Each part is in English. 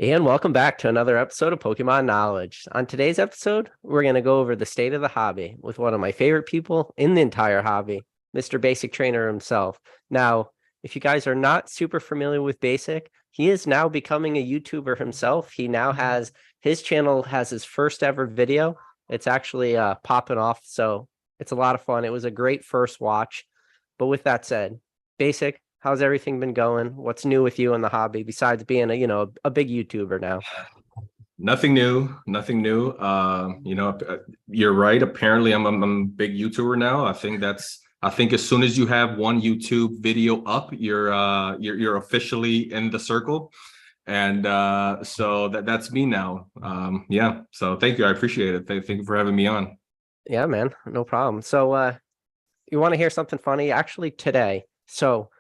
And welcome back to another episode of Pokemon Knowledge. On today's episode, we're going to go over the state of the hobby with one of my favorite people in the entire hobby, Mr. Basic Trainer himself. Now, if you guys are not super familiar with Basic, he is now becoming a YouTuber himself. He now has his channel has his first ever video. It's actually popping off, so it's a lot of fun. It was a great first watch. But with that said, Basic, how's everything been going? What's new with you in the hobby besides being a big YouTuber now? Nothing new, nothing new. You're right. Apparently, I'm a big YouTuber now. I think as soon as you have one YouTube video up, you're officially in the circle, and so that's me now. Yeah. So thank you. I appreciate it. Thank you for having me on. Yeah, man, no problem. So you want to hear something funny? Actually, today. So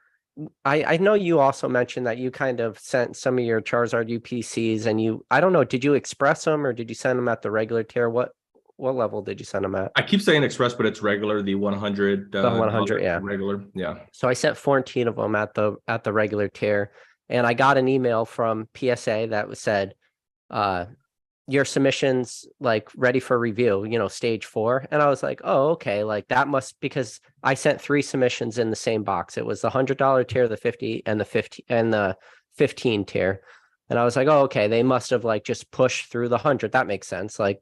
I know you also mentioned that you kind of sent some of your Charizard UPCs and I don't know, did you express them or did you send them at the regular tier? What level did you send them at? I keep saying express, but it's regular. The 100 The 100, yeah. regular. Yeah. So I sent 14 of them at the regular tier, and I got an email from PSA that said, your submission's like ready for review, stage 4. And I was like, oh, okay, like that must, because I sent 3 submissions in the same box. It was the $100 tier, the 50 and the 50 and the 15 tier. And I was like, oh, okay, they must have like just pushed through the 100. That makes sense. Like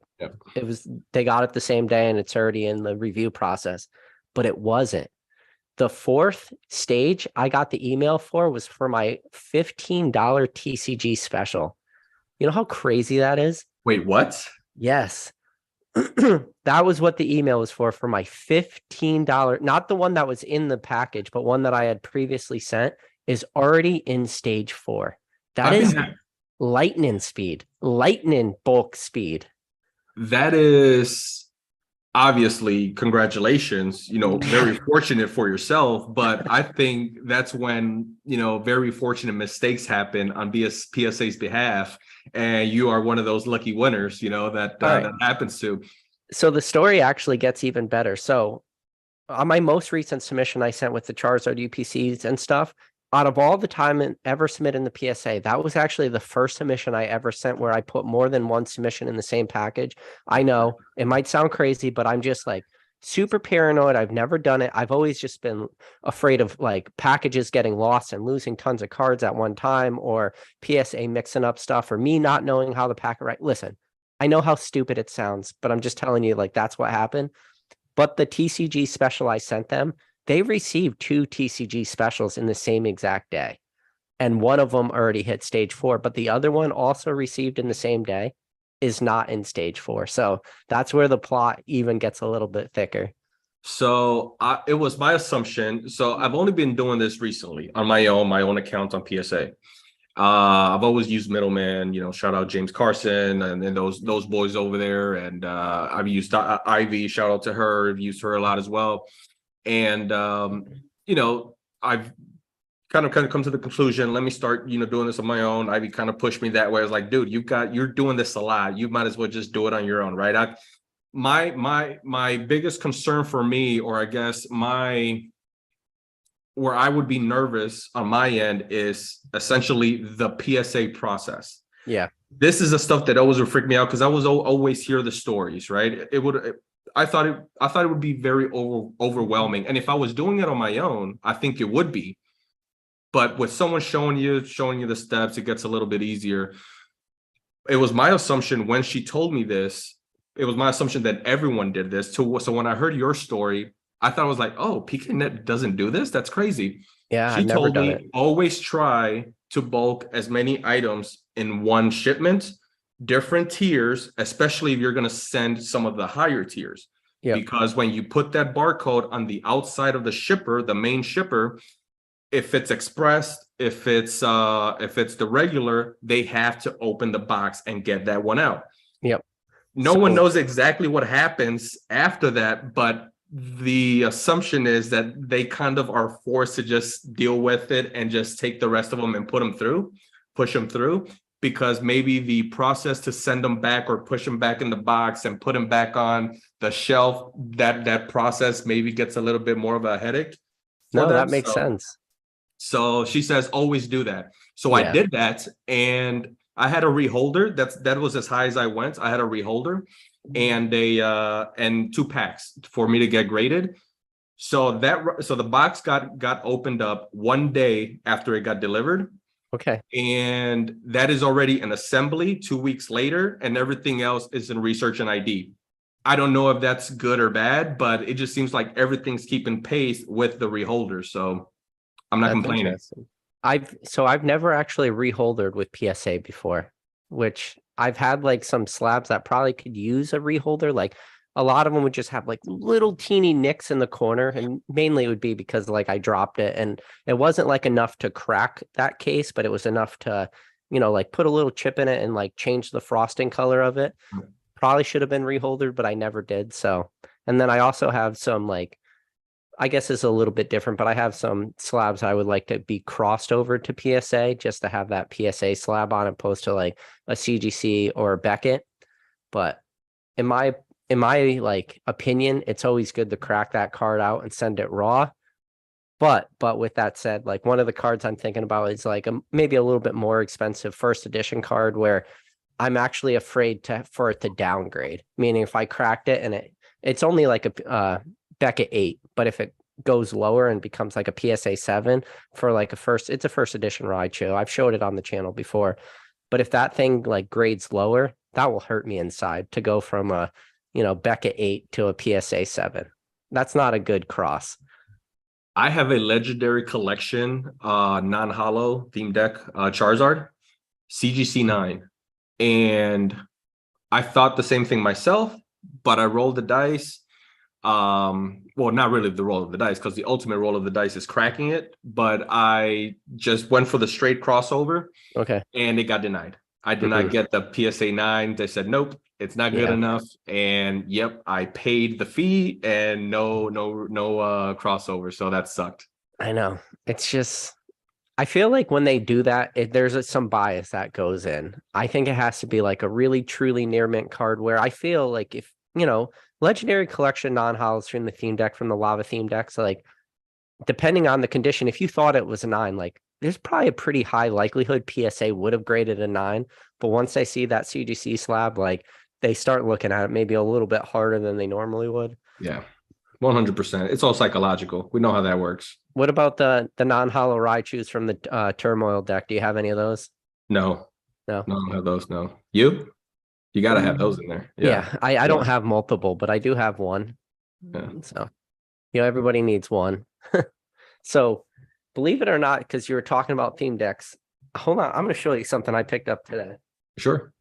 they got it the same day and it's already in the review process, but it wasn't. The 4th stage I got the email for was for my $15 TCG special. You know how crazy that is? Wait, what? Yes. That was what the email was for my $15, not the one that was in the package, but one that I had previously sent is already in stage 4. That is lightning speed, lightning bulk speed. That is obviously congratulations, very fortunate for yourself, but I think that's when, very fortunate mistakes happen on PSA's behalf. And you are one of those lucky winners, that happens to. So the story actually gets even better. So on my most recent submission I sent with the Charizard UPCs and stuff, out of all the time ever submitted in the PSA, that was actually the first submission I ever sent where I put more than one submission in the same package. I know it might sound crazy, but I'm just like super paranoid. I've never done it. I've always just been afraid of like packages getting lost and losing tons of cards at one time, or PSA mixing up stuff, or me not knowing how the packet right. Listen, I know how stupid it sounds, but I'm just telling you, like, that's what happened. But the TCG special I sent them, they received 2 TCG specials in the same exact day. And one of them already hit stage 4, but the other one also received in the same day is not in stage 4. So that's where the plot even gets a little bit thicker. So it was my assumption. So I've only been doing this recently on my own account on PSA. I've always used middleman, shout out James Carson and those boys over there. And I've used Ivy, shout out to her. I've used her a lot as well. And I've kind of come to the conclusion, let me start, doing this on my own. Ivy kind of pushed me that way. I was like, dude, you're doing this a lot. You might as well just do it on your own, right? My biggest concern for me, or I guess where I would be nervous on my end, is essentially the PSA process. Yeah. This is the stuff that always would freak me out because I was always hear the stories, right? I thought it would be very overwhelming. And if I was doing it on my own, I think it would be. But with someone showing you the steps, it gets a little bit easier. It was my assumption when she told me this, it was my assumption that everyone did this too. So when I heard your story, I thought I was like, oh, PKNet doesn't do this? That's crazy. Yeah, She I've never told done me it. always try to bulk as many items in one shipment, different tiers, especially if you're going to send some of the higher tiers. Yep. Because when you put that barcode on the outside of the shipper, the main shipper, if it's expressed, if it's the regular, they have to open the box and get that one out. Yep. No one knows exactly what happens after that, but the assumption is that they kind of are forced to just deal with it and just take the rest of them and push them through, because maybe the process to send them back or push them back in the box and put them back on the shelf, that process maybe gets a little bit more of a headache. No, that makes sense. So she says, always do that. So Yeah. I did that, and I had a reholder. That was as high as I went. I had a reholder and and 2 packs for me to get graded. So the box got opened up one day after it got delivered. Okay. And that is already an assembly 2 weeks later, and everything else is in research and ID. I don't know if that's good or bad, but it just seems like everything's keeping pace with the reholder. So I'm not That's complaining. interesting. I've never actually reholdered with PSA before, which I've had like some slabs that probably could use a reholder. Like a lot of them would just have like little teeny nicks in the corner, and mainly it would be because like I dropped it and it wasn't like enough to crack that case, but it was enough to, like put a little chip in it and like change the frosting color of it. Probably should have been reholdered, but I never did. So, and then I also have some like, I guess it's a little bit different, but I have some slabs I would like to be crossed over to PSA just to have that PSA slab on opposed to like a CGC or a Beckett. But in my like opinion, it's always good to crack that card out and send it raw. But with that said, like one of the cards I'm thinking about is like maybe a little bit more expensive first edition card where I'm actually afraid for it to downgrade. Meaning if I cracked it and it's only like a Beckett 8, but if it goes lower and becomes like a PSA 7 for like it's a first edition Raichu. I've showed it on the channel before. But if that thing like grades lower, that will hurt me inside to go from a, Beckett 8 to a PSA 7. That's not a good cross. I have a legendary collection, non-holo theme deck, Charizard, CGC 9. And I thought the same thing myself, but I rolled the dice. Well, not really the roll of the dice, because the ultimate roll of the dice is cracking it, but I just went for the straight crossover. Okay. And it got denied. I did not get the PSA 9. They said, nope, it's not good enough. And yep, I paid the fee and no crossover. So that sucked. I know. It's just, I feel like when they do that, there's some bias that goes in. I think it has to be like a really truly near mint card where I feel like if, legendary collection non-holos from the theme deck, from the lava theme decks, like depending on the condition, if you thought it was a 9, like there's probably a pretty high likelihood PSA would have graded a 9. But once they see that CGC slab, like they start looking at it maybe a little bit harder than they normally would. Yeah, 100%. It's all psychological. We know how that works. What about the non-holo Raichus from the Turmoil deck? Do you have any of those? No, I don't have those. No, you got to have those in there. Yeah, I don't have multiple, but I do have one. Yeah. So, everybody needs one. So, believe it or not, because you were talking about theme decks, hold on, I'm going to show you something I picked up today. Sure.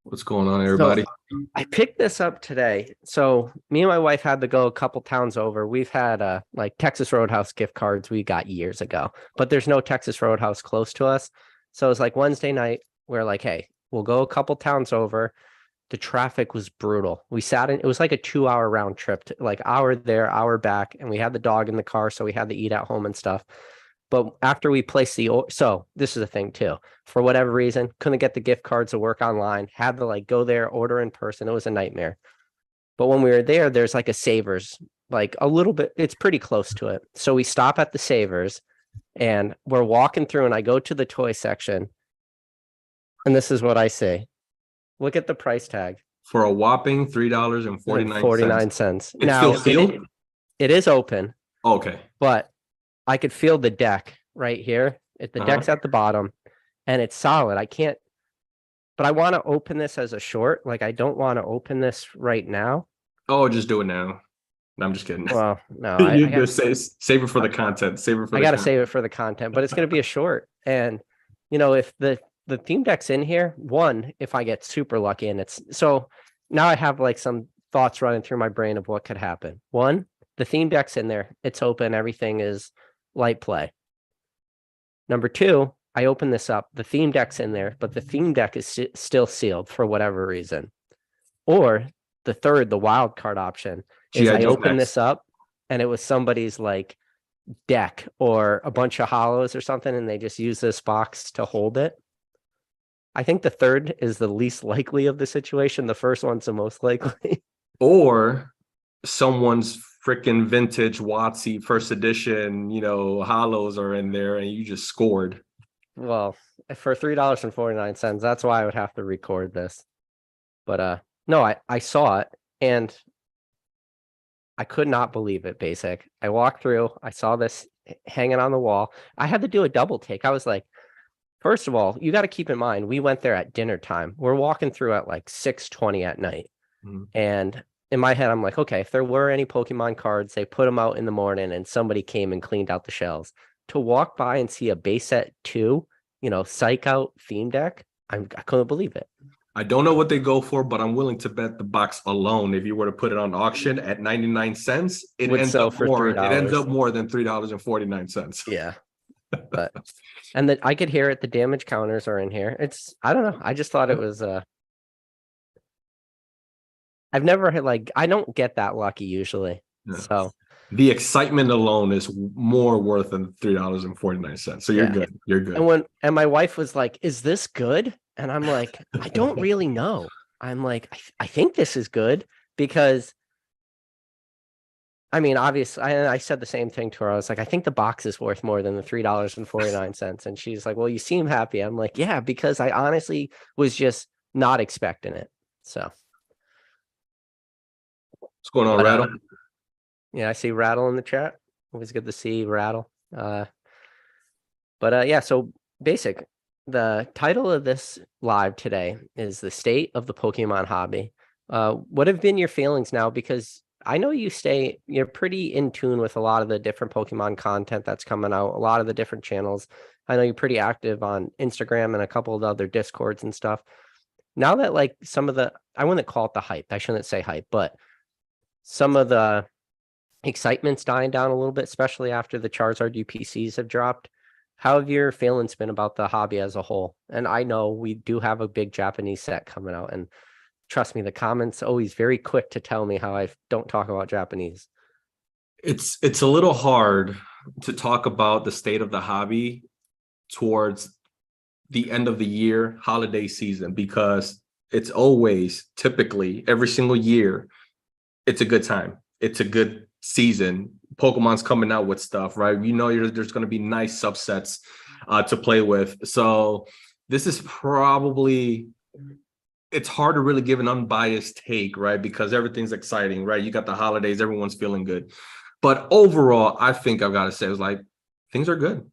What's going on, everybody? So, I picked this up today. So me and my wife had to go a couple towns over. We've had like Texas Roadhouse gift cards we got years ago, but there's no Texas Roadhouse close to us. So it's like Wednesday night. We're like, hey, we'll go a couple towns over. The traffic was brutal. We sat in, it was like a 2-hour round trip, like hour there, hour back. And we had the dog in the car, so we had to eat at home and stuff. But after we placed so this is a thing too, for whatever reason, couldn't get the gift cards to work online, had to like go there, order in person. It was a nightmare. But when we were there, there's like a Savers, like a little bit, it's pretty close to it. So we stop at the Savers and we're walking through and I go to the toy section. And this is what I see. Look at the price tag. For a whopping $3.49. 49 cents. It's now, still sealed? It is open. Okay. But I could feel the deck right here. The deck's at the bottom and it's solid. I can't, but I want to open this as a short. Like I don't want to open this right now. Oh, just do it now. No, I'm just kidding. Well, no, you just save it for the content. I got to save it for the content, but it's going to be a short. And if the theme deck's in here, one, if I get super lucky and it's so now I have like some thoughts running through my brain of what could happen. One, the theme deck's in there. It's open. Everything is light play. Number two, I open this up. The theme deck's in there, but the theme deck is still sealed for whatever reason. Or the third, the wild card option is I open this up and it was somebody's like deck or a bunch of hollows or something, and they just use this box to hold it. I think the third is the least likely of the situation. The first one's the most likely. Or someone's freaking vintage WotC first edition, hollows are in there and you just scored. Well, for $3.49. That's why I would have to record this. But no, I saw it and I could not believe it, basic. I walked through, I saw this hanging on the wall. I had to do a double take. I was like, first of all, you got to keep in mind, we went there at dinner time. We're walking through at like 6:20 at night. And in my head, I'm like, okay, if there were any Pokemon cards, they put them out in the morning and somebody came and cleaned out the shelves. To walk by and see a base set 2, Psych Out theme deck, I couldn't believe it. I don't know what they go for, but I'm willing to bet the box alone, if you were to put it on auction at 99 cents, it Would ends sell up for more. It ends $3. up more than $3.49. Yeah. But and I could hear it, the damage counters are in here. I don't know. I just thought it was I've never had I don't get that lucky usually. Yeah. So the excitement alone is more worth than $3.49. So you're good. You're good. And my wife was like, "Is this good?" And I'm like, "I don't really know." I'm like, I think this is good because I mean, obviously, I said the same thing to her. I was like, I think the box is worth more than the $3.49. And she's like, well, you seem happy. I'm like, yeah, because I honestly was just not expecting it. So what's going on, Rattle? Yeah, I see Rattle in the chat. Always good to see Rattle. Yeah, so basic. The title of this live today is The State of the Pokemon Hobby. What have been your feelings now? Because I know you're pretty in tune with a lot of the different Pokemon content that's coming out, a lot of the different channels. I know you're pretty active on Instagram and a couple of the other Discords and stuff. Now that some of I wouldn't call it the hype. I shouldn't say hype, but some of the excitement's dying down a little bit, especially after the Charizard UPCs have dropped. How have your feelings been about the hobby as a whole? And I know we do have a big Japanese set coming out, and trust me, the comments always very quick to tell me how I don't talk about Japanese. It's a little hard to talk about the state of the hobby towards the end of the year, holiday season, because it's always typically every single year, it's a good time. It's a good season. Pokemon's coming out with stuff, right? There's going to be nice subsets to play with. So this is probably, it's hard to really give an unbiased take, right? Because everything's exciting, right? You got the holidays, everyone's feeling good. But overall, I think I've got to say, things are good.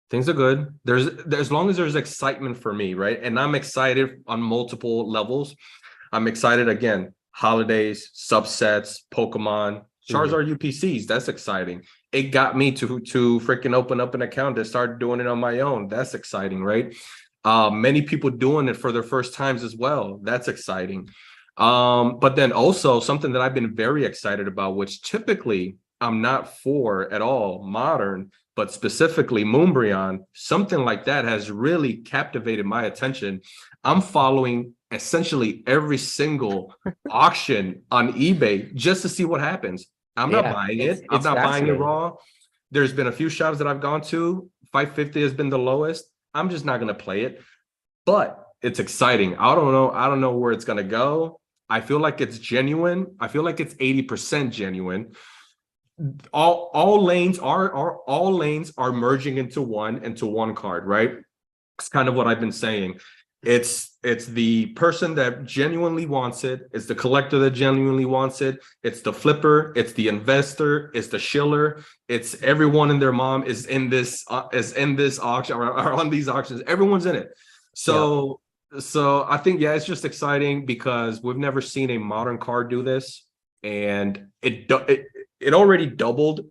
Things are good. There's as long as there's excitement for me, right? And I'm excited on multiple levels. I'm excited again, holidays, subsets, Pokemon, Charizard UPCs. That's exciting. It got me to freaking open up an account and start doing it on my own. That's exciting, right? Many people doing it for their first times as well. That's exciting. But then also something that I've been very excited about, which typically I'm not for at all, modern, but specifically Moonbreon, something like that has really captivated my attention. I'm following essentially every single auction on eBay just to see what happens. I'm not buying it. I'm not buying it raw. There's been a few shops that I've gone to. 550 has been the lowest. I'm just not going to play it, but it's exciting. I don't know where it's going to go. I feel like it's genuine. I feel like it's 80% genuine. All lanes are merging into one card, right? It's kind of what I've been saying. It's the person that genuinely wants it. It's the collector that genuinely wants it. It's the flipper. It's the investor. It's the shiller. It's everyone and their mom is in this auction or on these auctions. Everyone's in it. So I think it's just exciting because we've never seen a modern card do this, and it already doubled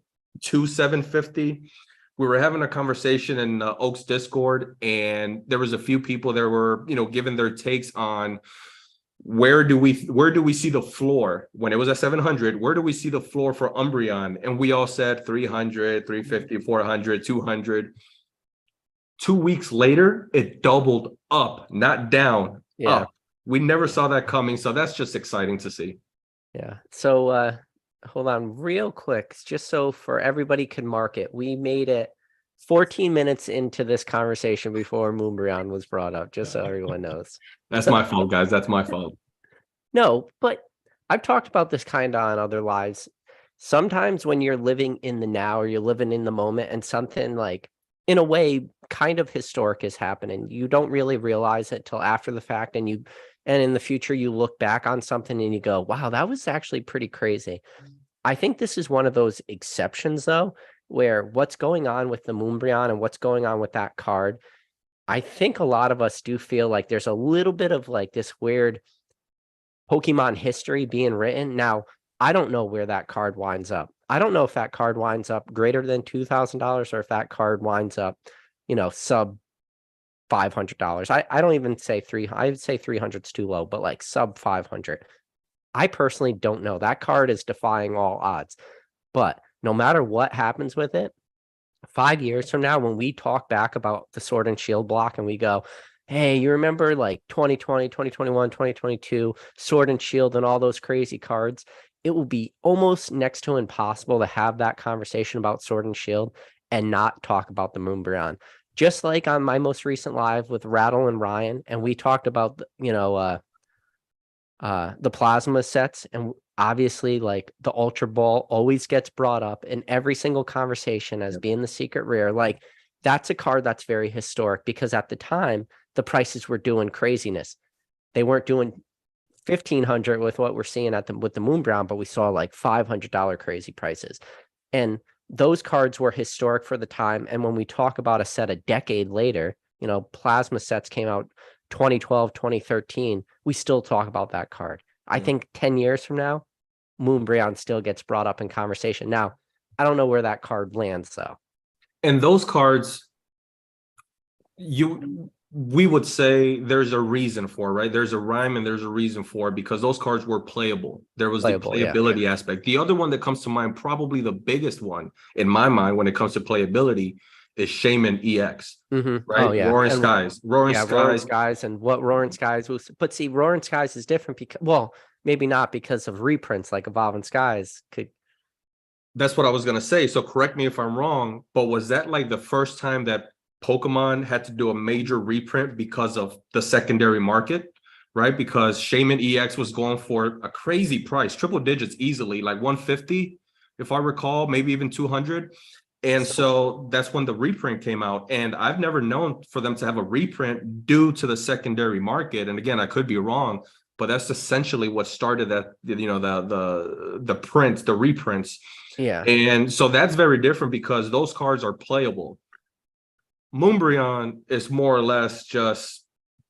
to 750. We were having a conversation in Oak's Discord, and there was a few people that were, giving their takes on where do we see the floor when it was at 700? Where do we see the floor for Umbreon? And we all said 300, 350, 400, 200. 2 weeks later, it doubled up, not down, up. We never saw that coming, so that's just exciting to see. Yeah. So hold on real quick, just so for everybody can mark it. We made it 14 minutes into this conversation before Moonbreon was brought up, just so everyone knows. That's my fault, guys. That's my fault. No, but I've talked about this kind of on other lives. Sometimes when you're living in the now or you're living in the moment and something like in a way, kind of historic is happening. You don't really realize it till after the fact, and in the future you look back on something and you go, wow, that was actually pretty crazy. I think this is one of those exceptions though, where what's going on with the Moonbreon and what's going on with that card, I think a lot of us do feel like there's a little bit of like this weird Pokemon history being written. Now, I don't know where that card winds up. I don't know if that card winds up greater than $2,000 or if that card winds up, sub $500. I don't even say I would say 300 is too low, but like sub 500. I personally don't know. That card is defying all odds. But no matter what happens with it, 5 years from now, when we talk back about the Sword and Shield block and we go, hey, you remember like 2020, 2021, 2022, Sword and Shield and all those crazy cards? It will be almost next to impossible to have that conversation about Sword and Shield and not talk about the Moonbreon. Just like on my most recent live with Rattle and Ryan, and we talked about, the plasma sets, and obviously like the Ultra Ball always gets brought up in every single conversation as being the secret rare. Like that's a card that's very historic because at the time the prices were doing craziness. They weren't doing 1,500 with what we're seeing with the Moonbrown, but we saw like $500 crazy prices. And those cards were historic for the time. And when we talk about a set a decade later, plasma sets came out 2012, 2013, we still talk about that card. I think 10 years from now, Moonbreon still gets brought up in conversation. Now, I don't know where that card lands though. And those cards, we would say there's a reason for, right? There's a rhyme and there's a reason for it because those cards were playable. There was the playability aspect. The other one that comes to mind, probably the biggest one in my mind when it comes to playability, is Shaman EX, right? Oh, yeah. Roaring Skies. Roaring Skies and what Roaring Skies was. But see, Roaring Skies is different because, well, maybe not because of reprints like Evolving Skies could. That's what I was going to say. So correct me if I'm wrong, but was that like the first time that Pokemon had to do a major reprint because of the secondary market, right? Because Shaman EX was going for a crazy price, triple digits easily, like 150, if I recall, maybe even 200. And so that's when the reprint came out. And I've never known for them to have a reprint due to the secondary market. And again, I could be wrong, but that's essentially what started that, the prints, the reprints. Yeah. And so that's very different because those cards are playable. Moonbreon is more or less just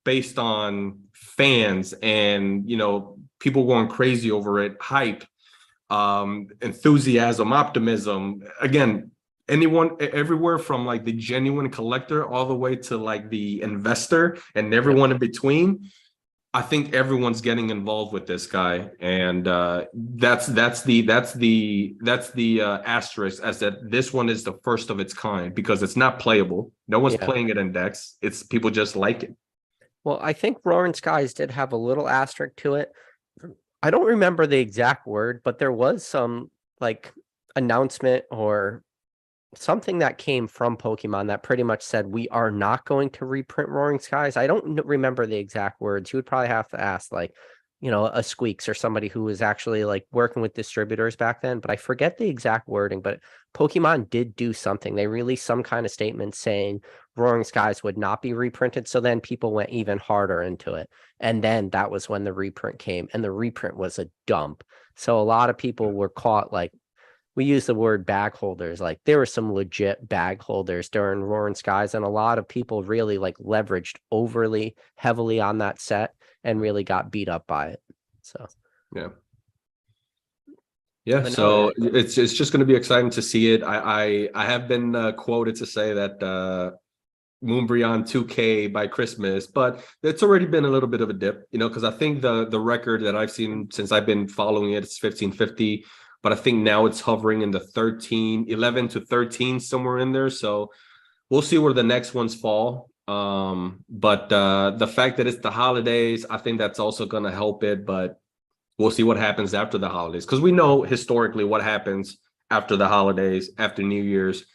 based on fans and, people going crazy over it, hype, enthusiasm, optimism. Again, everywhere from like the genuine collector all the way to like the investor and everyone in between. I think everyone's getting involved with this guy, and that's the asterisk as that this one is the first of its kind because it's not playable. No one's playing it in decks. It's people just like it. Well, I think Roaring Skies did have a little asterisk to it. I don't remember the exact word, but there was some like announcement or something that came from Pokemon that pretty much said we are not going to reprint Roaring Skies. I don't remember the exact words. You would probably have to ask like, a Squeaks or somebody who was actually like working with distributors back then, but I forget the exact wording, but Pokemon did do something. They released some kind of statement saying Roaring Skies would not be reprinted. So then people went even harder into it. And then that was when the reprint came, and the reprint was a dump. So a lot of people were caught like, we use the word bag holders. Like there were some legit bag holders during Roaring Skies, and a lot of people really like leveraged overly heavily on that set and really got beat up by it. So yeah. So it's just going to be exciting to see it. I have been quoted to say that Moonbreon 2K by Christmas, but it's already been a little bit of a dip, because I think the record that I've seen since I've been following it is 1550. But I think now it's hovering in the 11 to 13, somewhere in there. So we'll see where the next ones fall. But the fact that it's the holidays, I think that's also going to help it. But we'll see what happens after the holidays. Because we know historically what happens after the holidays, after New Year's.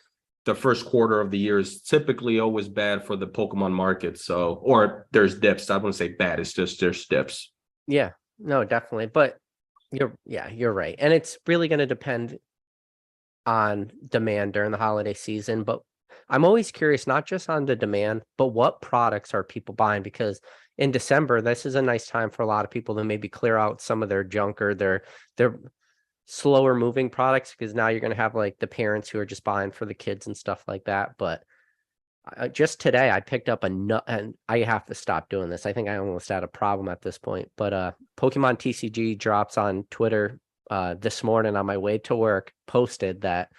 The first quarter of the year is typically always bad for the Pokemon market. So, or there's dips. I wouldn't say bad. It's just there's dips. Yeah, no, definitely. But you're right. And it's really going to depend on demand during the holiday season. But I'm always curious, not just on the demand, but what products are people buying? Because in December, this is a nice time for a lot of people to maybe clear out some of their junk or their slower moving products, because now you're going to have like the parents who are just buying for the kids and stuff like that. But just today I picked up a nut, and I have to stop doing this. I think I almost had a problem at this point, but Pokemon TCG drops on Twitter this morning on my way to work, posted that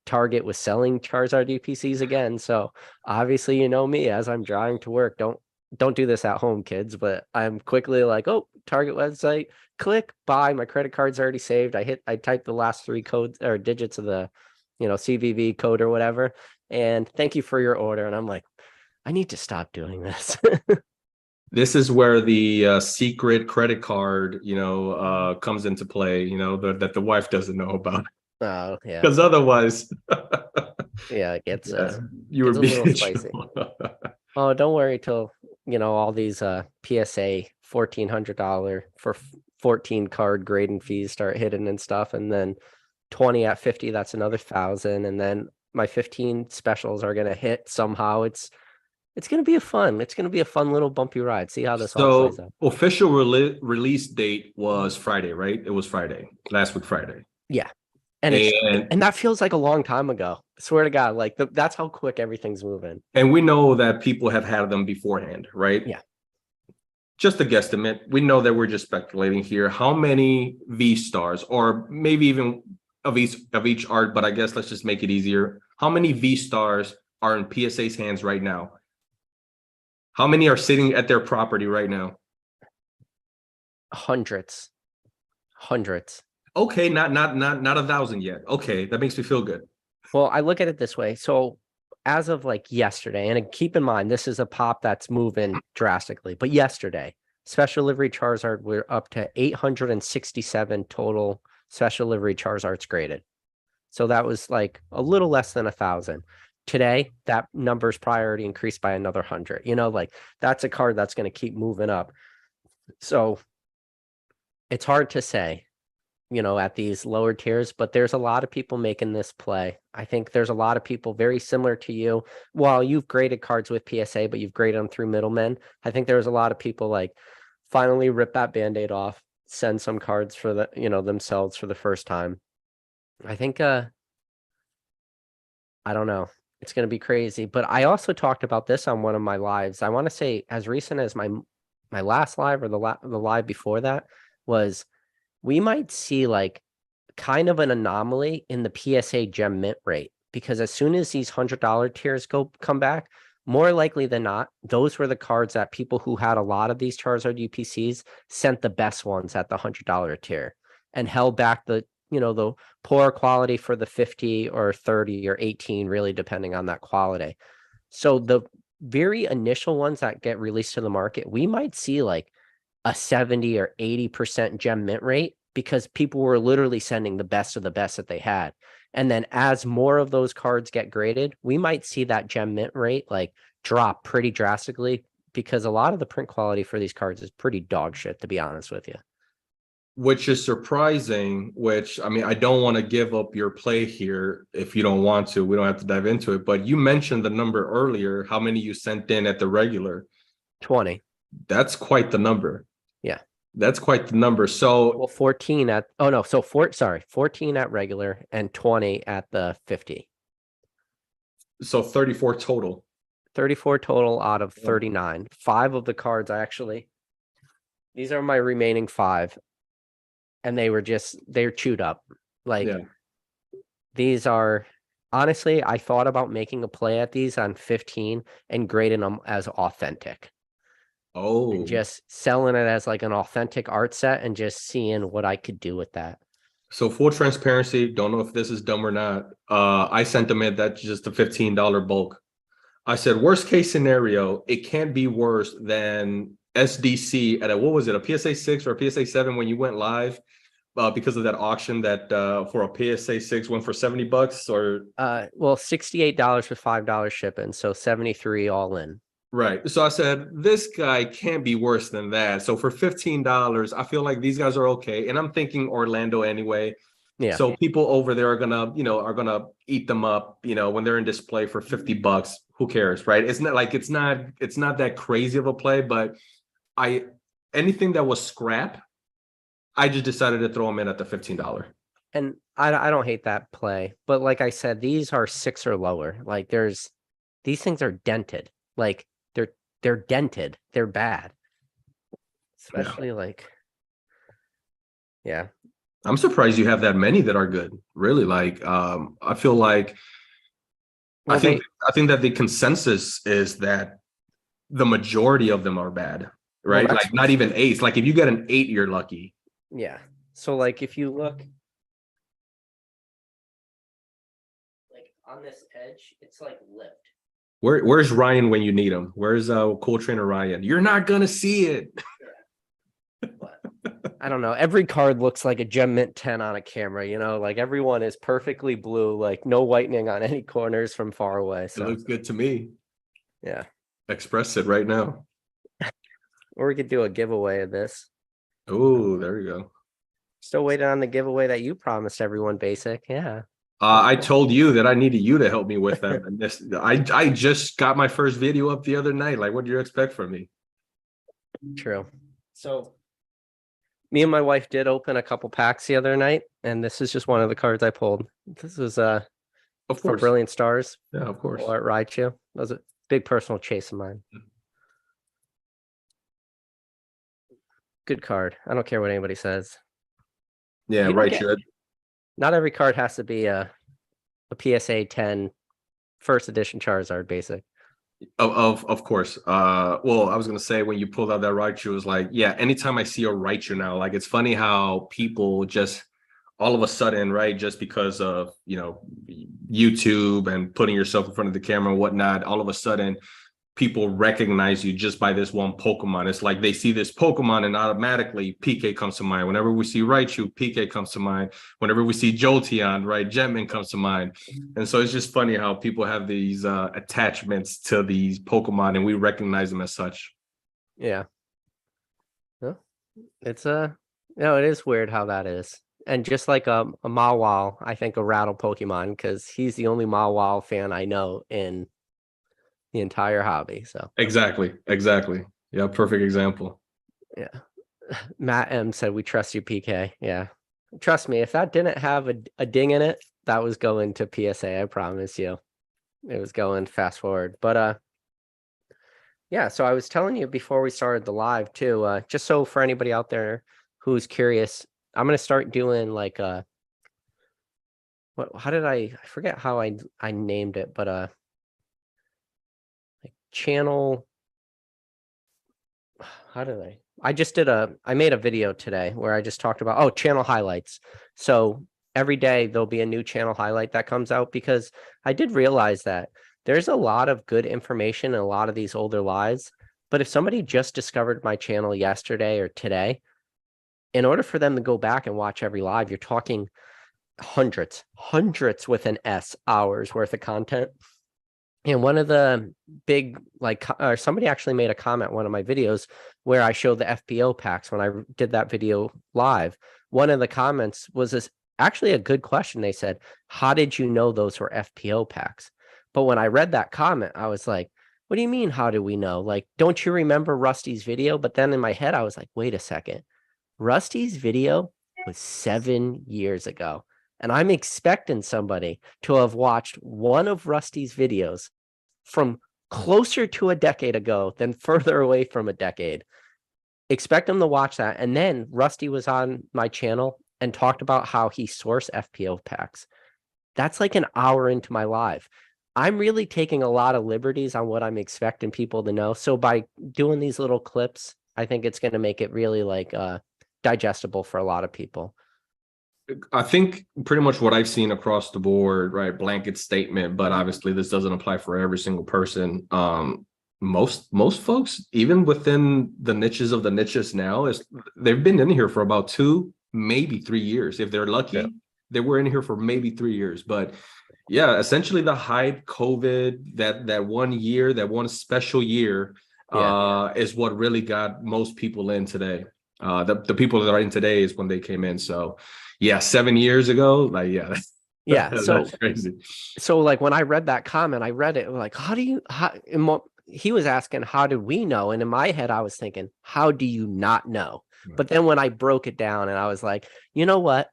Target was selling Charizard UPCs again. So obviously, you know me, as I'm driving to work, don't do this at home, kids. But I'm quickly like, oh, Target website, click buy. My credit card's already saved. I typed the last three codes or digits of the, CVV code or whatever. And thank you for your order. And I'm like, I need to stop doing this. This is where the secret credit card, comes into play, that the wife doesn't know about. Oh, yeah. Because otherwise, Yeah, it gets you were gets a little being spicy. Oh, don't worry till, all these PSA $1,400 for 14 card grading fees start hitting and stuff. And then 20 at 50, that's another 1,000. And then my 15 specials are gonna hit somehow. It's gonna be it's gonna be a fun little bumpy ride. See how this all plays out. Official release date was Friday, right? It was Friday, last week Friday. Yeah. And that feels like a long time ago. I swear to God, like that's how quick everything's moving. And we know that people have had them beforehand, right? Yeah. Just a guesstimate. We know that we're just speculating here. How many V stars, or maybe even of each art, but I guess let's just make it easier. How many V stars are in PSA's hands right now? How many are sitting at their property right now? Hundreds. Okay, not 1,000 yet. Okay, that makes me feel good. Well, I look at it this way. So as of like yesterday, and keep in mind, this is a pop that's moving drastically, but yesterday, special livery Charizard, we're up to 867 total special livery Charizards graded. So that was like a little less than 1,000. Today, that number's priority increased by another 100. Like that's a card that's going to keep moving up. So it's hard to say, at these lower tiers, but there's a lot of people making this play. I think there's a lot of people very similar to you. While you've graded cards with PSA, but you've graded them through middlemen, I think there's a lot of people like finally rip that Band-Aid off, send some cards for themselves for the first time. I think, I don't know. It's going to be crazy. But I also talked about this on one of my lives. I want to say as recent as my last live, or the live before that, was we might see like kind of an anomaly in the PSA gem mint rate, because as soon as these $100 tiers come back, more likely than not, those were the cards that people who had a lot of these Charizard UPCs sent the best ones at the $100 tier and held back the poor quality for the 50 or 30 or 18, really depending on that quality. So the very initial ones that get released to the market, we might see like a 70 or 80% gem mint rate, because people were literally sending the best of the best that they had. And then as more of those cards get graded, we might see that gem mint rate like drop pretty drastically, because a lot of the print quality for these cards is pretty dog shit, to be honest with you. Which is surprising, I mean, I don't want to give up your play here. If you don't want to, we don't have to dive into it. But you mentioned the number earlier, how many you sent in at the regular. 20. That's quite the number. Yeah. That's quite the number. So 14 at 14 at regular and 20 at the 50. So 34 total. 34 total out of 39. 5 of the cards these are my remaining 5. And they're chewed up. Like these are, honestly, I thought about making a play at these on 15 and grading them as authentic. Oh, and just selling it as like an authentic art set and just seeing what I could do with that. So full transparency, don't know if this is dumb or not. I sent them in that's just a $15 bulk. I said, worst case scenario, it can't be worse than SDC at what was it, a PSA 6 or a PSA 7 when you went live, because of that auction that for a PSA 6 went for $70 or well, $68 for $5 shipping, so 73 all in. Right. So I said, this guy can't be worse than that. So for $15, I feel like these guys are okay. And I'm thinking Orlando anyway. Yeah. So people over there are gonna eat them up, when they're in display for $50. Who cares, right? It's not that crazy of a play, but I anything that was scrap, I just decided to throw them in at the $15. And I don't hate that play, but like I said, these are 6 or lower. Like these things are dented. Like they're dented. They're bad. Yeah. Especially like, yeah. I'm surprised you have that many that are good. Really, I feel like I Well, think I think that the consensus is that the majority of them are bad, right? that's Like not even eights. Like if you get an 8, you're lucky. yeah. So like if you look like on this edge, it's like lipped. Where's Ryan when you need him? Where's cool trainer Ryan? You're not gonna see it. But I don't know. Every card looks like a Gem Mint 10 on a camera, like everyone is perfectly blue, like no whitening on any corners from far away. It So looks good to me. yeah. Express it right now. Or we could do a giveaway of this. Oh, there you go. Still waiting on the giveaway that you promised everyone, Basic. Yeah. I told you that I needed you to help me with that. And I just got my first video up the other night. Like, what do you expect from me? True. So me and my wife did open a couple packs the other night, and this is just one of the cards I pulled. This is Of for course. Brilliant Stars. Yeah, of course. Or Raichu. That was a big personal chase of mine. Good card. I don't care what anybody says. Yeah, You don't right. get- Not every card has to be a PSA 10 first edition Charizard basic. Of course. Well, I was gonna say when you pulled out that Raichu, it was like, yeah, anytime I see a Raichu now, like it's funny how people just all of a sudden, right, just because of YouTube and putting yourself in front of the camera and whatnot, all of a sudden people recognize you just by this one Pokemon. It's like they see this Pokemon and automatically PK comes to mind. Whenever we see Raichu, PK comes to mind. Whenever we see Jolteon, right, Jetman comes to mind. And so it's just funny how people have these attachments to these Pokemon and we recognize them as such. Yeah. Well, it's it is weird how that is. And just like a Mawile, I think a rattle Pokemon because he's the only Mawile fan I know in the entire hobby. So Exactly. Yeah, perfect example. yeah. Matt M said we trust you, PK. Yeah. Trust me, if that didn't have a ding in it, that was going to PSA, I promise you. It was going fast forward. But yeah, so I was telling you before we started the live too, just so for anybody out there who's curious, I'm gonna start doing like how did I forget how I named it, but like channel, how did I made a video today where I just talked about channel highlights. So every day there'll be a new channel highlight that comes out because I did realize that there's a lot of good information in a lot of these older lives. But if somebody just discovered my channel yesterday or today, in order for them to go back and watch every live, you're talking hundreds with an S hours worth of content. And one of the big, somebody actually made a comment in one of my videos where I showed the FPO packs when I did that video live. One of the comments was actually a good question. They said, how did you know those were FPO packs? But when I read that comment, I was like, what do you mean, how do we know? Like, don't you remember Rusty's video? But then in my head, I was like, wait a second. Rusty's video was 7 years ago. And I'm expecting somebody to have watched one of Rusty's videos from closer to a decade ago than further away from a decade. Expect them to watch that. And then Rusty was on my channel and talked about how he sourced FPO packs. That's like an hour into my live. I'm really taking a lot of liberties on what I'm expecting people to know. So by doing these little clips, I think it's going to make it really digestible for a lot of people. I think pretty much what I've seen across the board, right? Blanket statement, but obviously this doesn't apply for every single person. Most folks, even within the niches of the niches now, they've been in here for about 2, maybe 3 years. If they're lucky, they were in here for maybe 3 years. But yeah, essentially the hype, COVID, that 1 year, that one special year, is what really got most people in today. The people that are in today is when they came in. So Yeah, 7 years ago. Like, yeah, Yeah. that's crazy. So like when I read that comment, I read it like, he was asking, how did we know? And in my head, I was thinking, how do you not know? But then when I broke it down and I was like, you know what?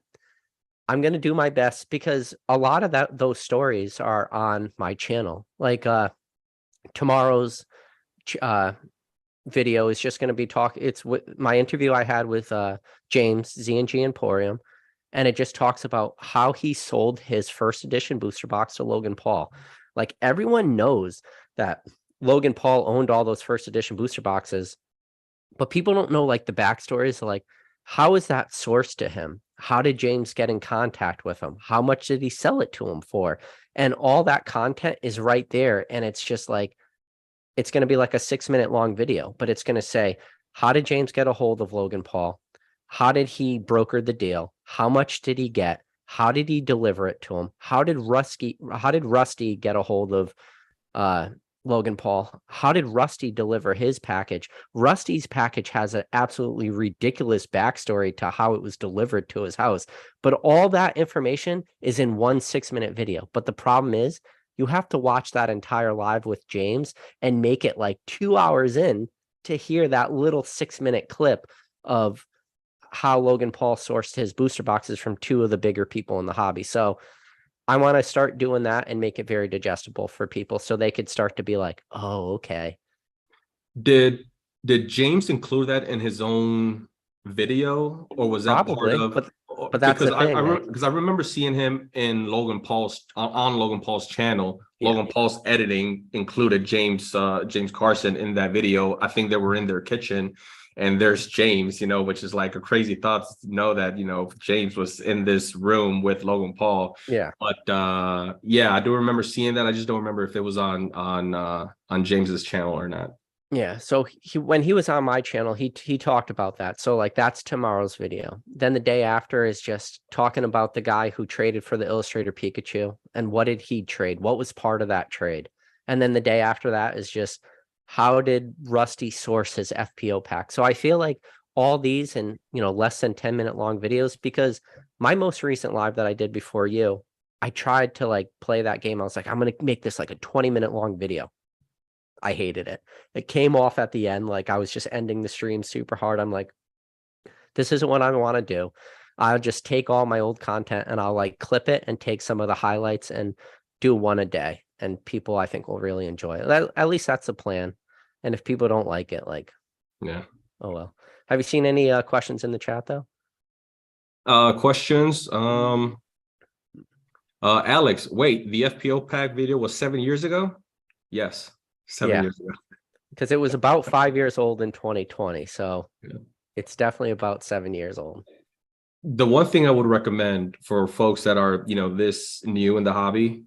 I'm going to do my best because a lot of those stories are on my channel. Like tomorrow's uh video is just going to be it's my interview I had with James Z&G Emporium, and it just talks about how he sold his first edition booster box to Logan Paul. Like everyone knows that Logan Paul owned all those first edition booster boxes, but people don't know like the backstories. Like, how is that sourced to him? How did James get in contact with him? How much did he sell it to him for? And all that content is right there, and it's just like it's going to be like a 6-minute long video, but it's going to say, how did James get a hold of Logan Paul? How did he broker the deal? How much did he get? How did he deliver it to him? How did Rusty get a hold of uh, Logan Paul? How did Rusty deliver his package? Rusty's package has an absolutely ridiculous backstory to how it was delivered to his house. But all that information is in one 6-minute video. But the problem is, you have to watch that entire live with James and make it like 2 hours in to hear that little 6-minute clip of how Logan Paul sourced his booster boxes from two of the bigger people in the hobby. So I want to start doing that and make it very digestible for people so they could start to be like, oh, okay. Did did James include that in his own video, or was that part Probably, of? but that's Because the thing. Like, because I remember seeing him in Logan Paul's on Logan Paul's channel. yeah, Logan Paul's editing included James Carson in that video. I think they were in their kitchen, and there's James, which is like a crazy thought to know that James was in this room with Logan Paul. yeah. But yeah, I do remember seeing that. I just don't remember if it was on James's channel or not. Yeah, so when he was on my channel, he talked about that. So like that's tomorrow's video. Then the day after is just talking about the guy who traded for the Illustrator Pikachu and what did he trade? What was part of that trade? And then the day after that is just how did Rusty source his FPO pack? So I feel like all these in, less than 10-minute long videos, because my most recent live that I did before you, I tried to like play that game. I was like, I'm going to make this like a 20-minute long video. I hated it. It came off at the end like I was just ending the stream super hard. I'm like, this isn't what I want to do. I'll just take all my old content and I'll like clip it and take some of the highlights and do one a day. And people I think will really enjoy it. At least that's the plan. And if people don't like it, like, Yeah. oh well. Have you seen any questions in the chat though? Questions. Alex, wait, the FPO pack video was 7 years ago? Yes, seven Yeah, years ago. because it was about 5 years old in 2020. So Yeah. it's definitely about 7 years old. The one thing I would recommend for folks that are, this new in the hobby,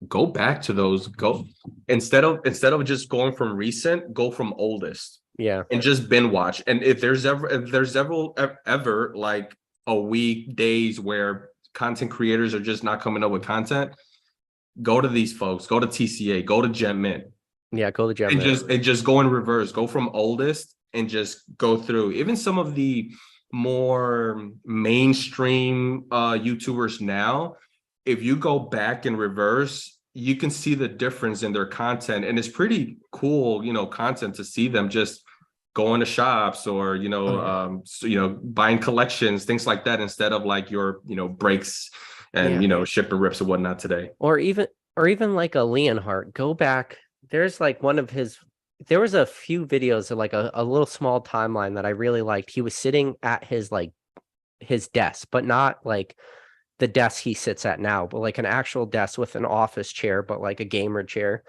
go back to those. Go instead of just going from recent, go from oldest Yeah. and just binge watch. And if there's ever like a week, days where content creators are just not coming up with content, go to these folks, go to TCA, go to Gem Mint, Yeah, go to the gym. and just go in reverse, go from oldest and just go through even some of the more mainstream YouTubers now. If you go back in reverse, you can see the difference in their content, and it's pretty cool, content to see them just going to shops or buying collections, things like that, instead of like your breaks and ship and rips and whatnot today. Or even like a Leonhardt, go back. There's like there was a few videos of like a little small timeline that I really liked. He was sitting at his desk, but not like the desk he sits at now, but like an actual desk with an office chair, but like a gamer chair.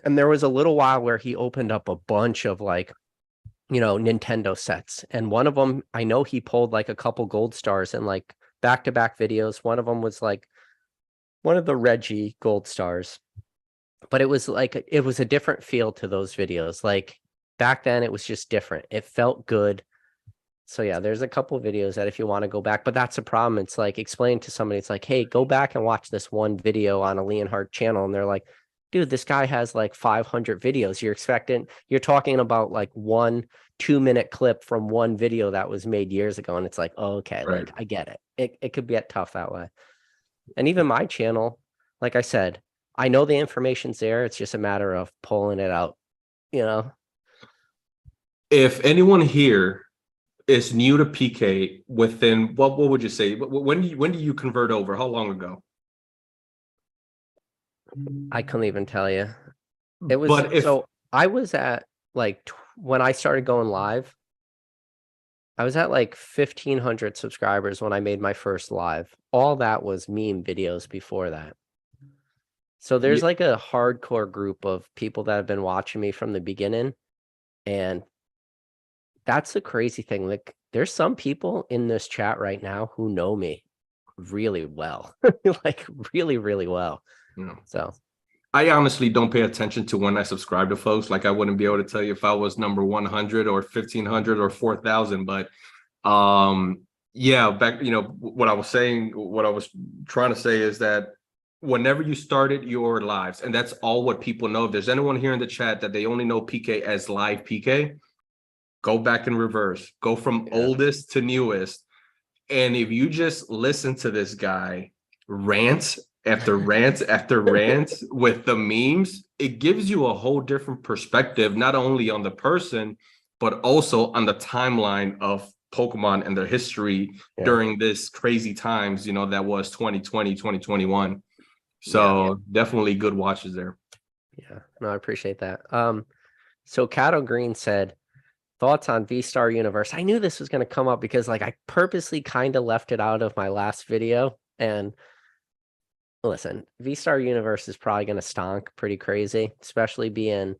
And there was a little while where he opened up a bunch of like, Nintendo sets. And one of them, I know he pulled like a couple gold stars and like back-to-back videos. One of them was like one of the Reggie gold stars. But it was a different feel to those videos. Like back then it was just different. It felt good. So yeah, there's a couple of videos that if you want to go back, but that's a problem. It's like explain to somebody, it's like, hey, go back and watch this one video on a Leonhardt channel. And they're like, dude, this guy has like 500 videos. You're talking about like 1 2 minute clip from one video that was made years ago. And it's like, oh, okay, Right. like I get it. It could get tough that way. And even my channel, like I said, I know the information's there. It's just a matter of pulling it out, you know? If anyone here is new to PK within what would you say? When do you convert over? How long ago? I couldn't even tell you. It was But if so I was at like when I started going live, I was at like 1,500 subscribers when I made my first live. All that was meme videos before that. So there's like a hardcore group of people that have been watching me from the beginning. And that's the crazy thing. Like there's some people in this chat right now who know me really well, like really, really well. you know, So I honestly don't pay attention to when I subscribe to folks. Like I wouldn't be able to tell you if I was number 100 or 1,500 or 4,000. But yeah, back, what I was saying, what I was trying to say is that whenever you started your lives, and that's all what people know. If there's anyone here in the chat that they only know PK as live PK, go back in reverse, go from oldest to newest. And if you just listen to this guy rant after rant after rant with the memes, it gives you a whole different perspective, not only on the person, but also on the timeline of Pokemon and their history during this crazy times, that was 2020, 2021. So definitely good watches there. Yeah, no, I appreciate that. So Cato Green said, thoughts on V-Star Universe. I knew this was going to come up because like I purposely kind of left it out of my last video. And listen, V-Star Universe is probably going to stonk pretty crazy, especially being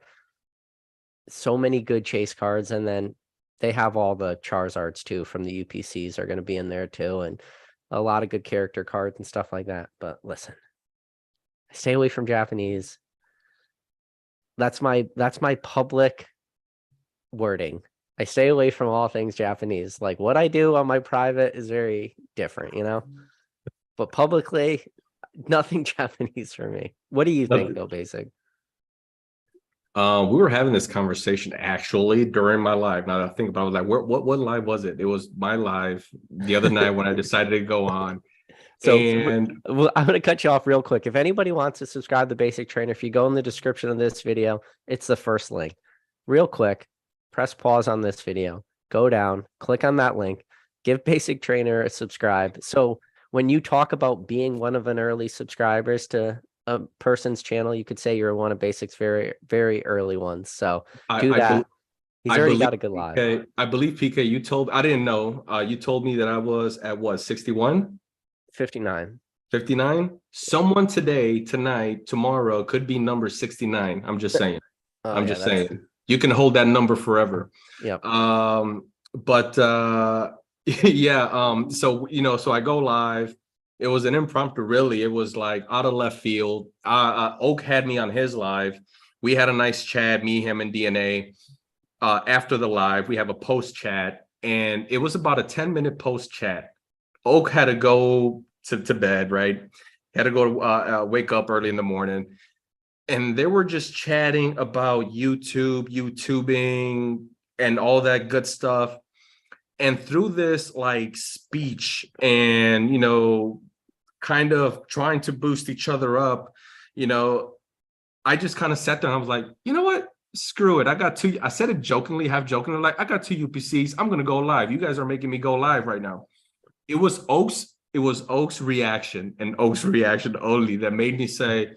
so many good chase cards. And then they have all the Charizards too from the UPCs are going to be in there too. And a lot of good character cards and stuff like that. But listen, stay away from Japanese. That's my public wording. I stay away from all things Japanese. Like what I do on my private is very different, but publicly, nothing Japanese for me. What do you think though, Basic? We were having this conversation actually during my live. Now that I think about it, I was like, what live was it? It was my live the other night when I decided to go on. So and I'm going to cut you off real quick. If anybody wants to subscribe to Basic Trainer, if you go in the description of this video, it's the first link. Real quick, press pause on this video, go down, click on that link, give Basic Trainer a subscribe. So when you talk about being one of an early subscribers to a person's channel, you could say you're one of Basic's very, very early ones. So do that. He's already got a good live. Okay, I believe PK, I didn't know. You told me that I was at what, 61? 59. 59? Someone today, tonight, tomorrow could be number 69. I'm just saying. I'm just saying. You can hold that number forever. Yeah. But yeah, so I go live. It was an impromptu, really. It was like out of left field. Oak had me on his live. We had a nice chat, me, him, and DNA. After the live, we have a post chat, and it was about a 10-minute post chat. Oak had to go to bed, right? Had to go to wake up early in the morning. And they were just chatting about YouTubing, and all that good stuff. And through this like speech and, kind of trying to boost each other up, I just kind of sat there and I was like, you know what? Screw it. I said it jokingly, half jokingly, like I got 2 UPCs. I'm going to go live. You guys are making me go live right now. It was Oak's reaction and Oak's reaction only that made me say,